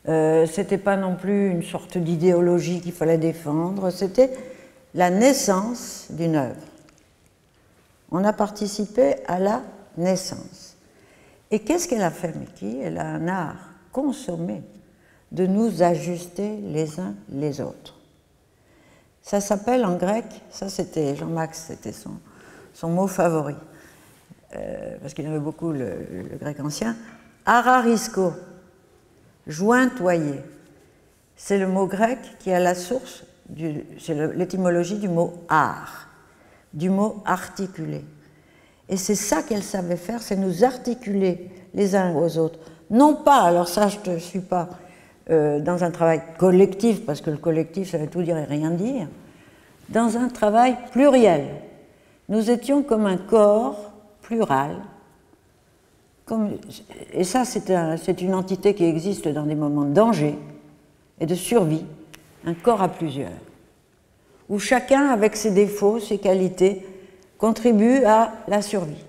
ce n'était pas non plus une sorte d'idéologie qu'il fallait défendre, c'était la naissance d'une œuvre. On a participé à la naissance. Et qu'est-ce qu'elle a fait, Mickey? Elle a un art consommé de nous ajuster les uns les autres. Ça s'appelle en grec, ça c'était Jean-Max, c'était son mot favori, parce qu'il aimait beaucoup le grec ancien, ararisko, jointoyer. C'est le mot grec qui a la source, c'est l'étymologie du mot art, du mot articuler. Et c'est ça qu'elle savait faire, c'est nous articuler les uns aux autres. Non pas, alors ça je ne suis pas dans un travail collectif, parce que le collectif ça veut tout dire et rien dire, dans un travail pluriel. Nous étions comme un corps plural, et ça c'est une entité qui existe dans des moments de danger et de survie, un corps à plusieurs, où chacun avec ses défauts, ses qualités, contribue à la survie.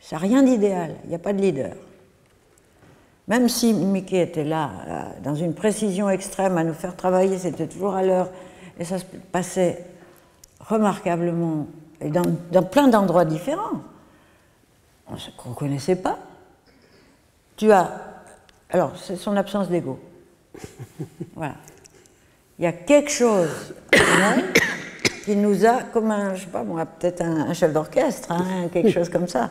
Ça n'a rien d'idéal, il n'y a pas de leader. Même si Mickey était là, dans une précision extrême, à nous faire travailler, c'était toujours à l'heure, et ça se passait remarquablement, et dans plein d'endroits différents. On ne connaissait pas. Alors, c'est son absence d'ego. Voilà. Il y a quelque chose en elle qui nous a, comme un, je sais pas moi, peut-être un chef d'orchestre, hein, quelque chose comme ça,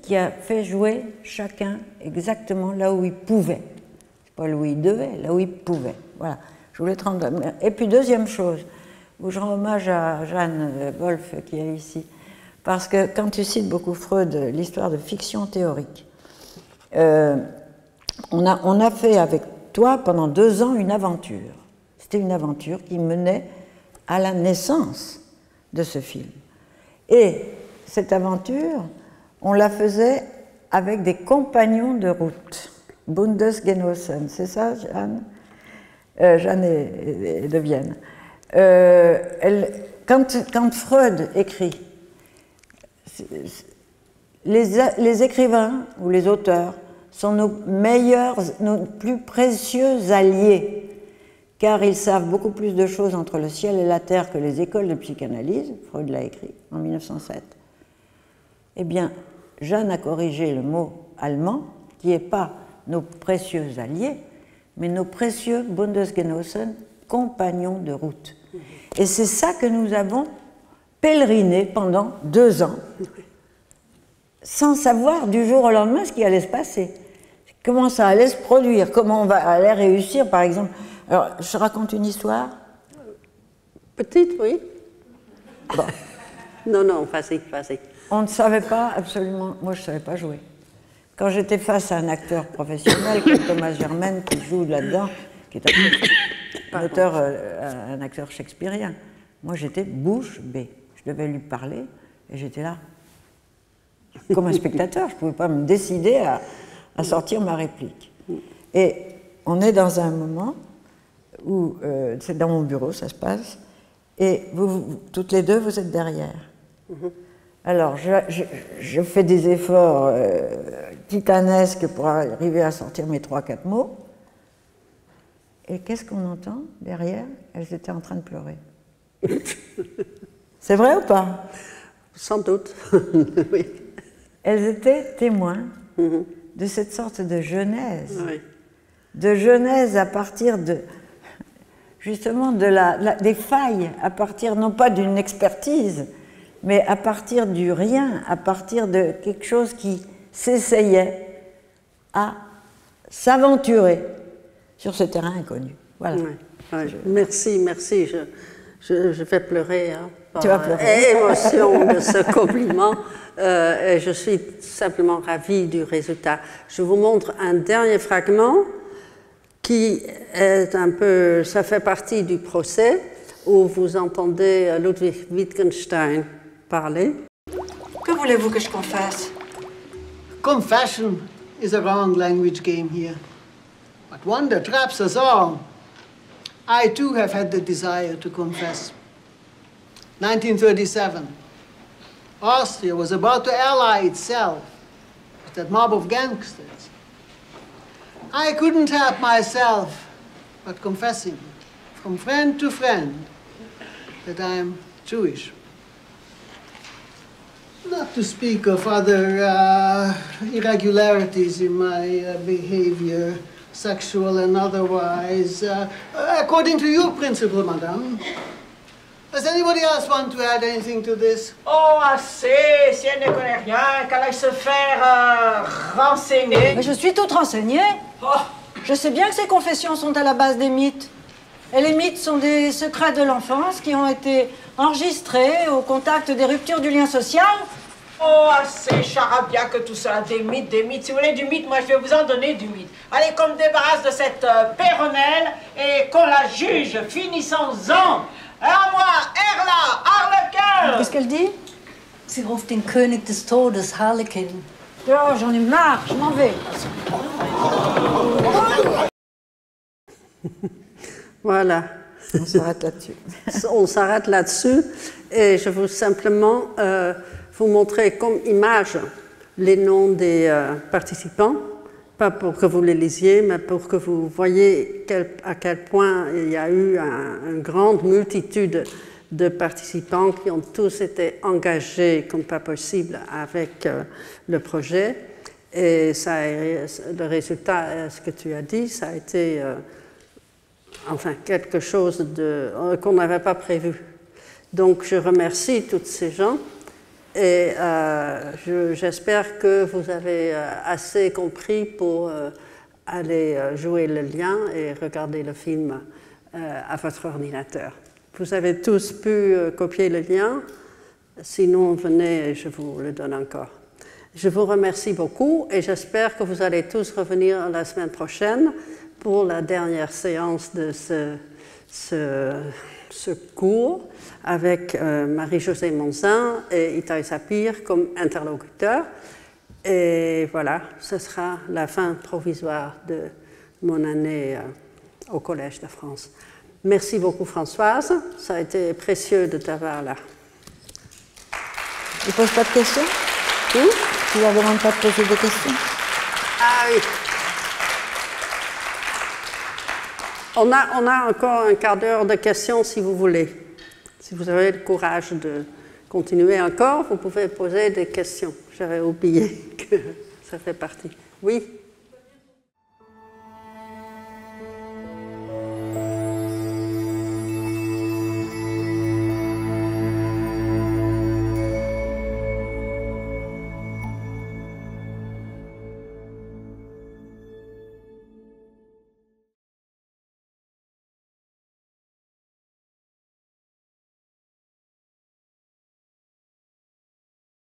qui a fait jouer chacun exactement là où il pouvait. Pas là où il devait, là où il pouvait. Voilà. Je voulais te rendre. Et puis deuxième chose, où je rends hommage à Jeanne Wolf qui est ici, parce que quand tu cites beaucoup Freud, l'histoire de fiction théorique, on a fait avec toi pendant 2 ans une aventure. C'était une aventure qui menait à la naissance de ce film. Et cette aventure, on la faisait avec des compagnons de route, Bundesgenossen, c'est ça, Jeanne? Jeanne est de Vienne. Quand Freud écrit, les écrivains ou les auteurs sont nos meilleurs, nos plus précieux alliés, car ils savent beaucoup plus de choses entre le ciel et la terre que les écoles de psychanalyse. Freud l'a écrit en 1907. Eh bien, Jeanne a corrigé le mot allemand, qui n'est pas nos précieux alliés, mais nos précieux Bundesgenossen, compagnons de route. Et c'est ça que nous avons pèleriné pendant 2 ans, sans savoir du jour au lendemain ce qui allait se passer, comment ça allait se produire, comment on allait réussir, par exemple. Alors, je raconte une histoire. Petite, oui. Bon. Non, vas-y. On ne savait pas absolument, moi je ne savais pas jouer. Quand j'étais face à un acteur professionnel comme Thomas Germaine qui joue là-dedans, qui est un auteur, un acteur shakespearien, moi j'étais bouche bée. Je devais lui parler et j'étais là comme un spectateur. Je ne pouvais pas me décider à sortir ma réplique. Et on est dans un moment où, c'est dans mon bureau, ça se passe, et vous toutes les deux, vous êtes derrière. Alors, je fais des efforts titanesques pour arriver à sortir mes 3-4 mots. Et qu'est-ce qu'on entend derrière? Elles étaient en train de pleurer. C'est vrai ou pas? Sans doute, oui. Elles étaient témoins de cette sorte de genèse. Oui. De genèse à partir de, justement, des failles, à partir non pas d'une expertise, mais à partir du rien, à partir de quelque chose qui s'essayait à s'aventurer sur ce terrain inconnu. Voilà. Oui. Merci. Je vais pleurer par tu vas pleurer. Émotion de ce compliment. Et je suis simplement ravie du résultat. Je vous montre un dernier fragment qui est un peu, ça fait partie du procès où vous entendez Ludwig Wittgenstein parler. Que voulez-vous que je confesse? Confession is a wrong language game here, but one that traps us all. I too have had the desire to confess. 1937. Austria was about to ally itself with that mob of gangsters. I couldn't help myself but confessing from friend to friend that I am Jewish. Not to speak of other irregularities in my behavior, sexual and otherwise, according to your principle, madame. Does anybody else want to add anything to this? Oh, assez. Si elle ne connaît rien, qu'elle aille se faire renseigner. Mais je suis toute renseignée. Oh. Je sais bien que ces confessions sont à la base des mythes. Et les mythes sont des secrets de l'enfance qui ont été enregistrés au contact des ruptures du lien social. Oh, assez charabia que tout ça. Des mythes, des mythes. Si vous voulez du mythe, moi je vais vous en donner du mythe. Allez, qu'on me débarrasse de cette péronnelle et qu'on la juge. Finissons-en. À moi, Erla, Harlequin. Qu'est-ce qu'elle dit? Sie ruft den König des Todes, Harlequin. Oh, j'en ai marre, je m'en vais. Voilà. On s'arrête là-dessus. On s'arrête là-dessus et je veux simplement vous montrer comme image les noms des participants, pas pour que vous les lisiez, mais pour que vous voyez à quel point il y a eu une grande multitude de participants qui ont tous été engagés comme pas possible avec le projet. Et ça, le résultat, ce que tu as dit, ça a été enfin quelque chose qu'on n'avait pas prévu. Donc je remercie tous ces gens et j'espère que vous avez assez compris pour aller jouer le lien et regarder le film à votre ordinateur. Vous avez tous pu copier le lien, sinon venez et je vous le donne encore. Je vous remercie beaucoup et j'espère que vous allez tous revenir la semaine prochaine pour la dernière séance de ce cours avec Marie-Josée Monzin et Itai Sapir comme interlocuteurs. Et voilà, ce sera la fin provisoire de mon année au Collège de France. Merci beaucoup Françoise, ça a été précieux de t'avoir là. Tu ne poses pas de questions? Oui. Tu ne leur demandes pas de poser des questions? Ah oui. On a encore un quart d'heure de questions si vous voulez. Si vous avez le courage de continuer encore, vous pouvez poser des questions. J'avais oublié que ça fait partie. Oui.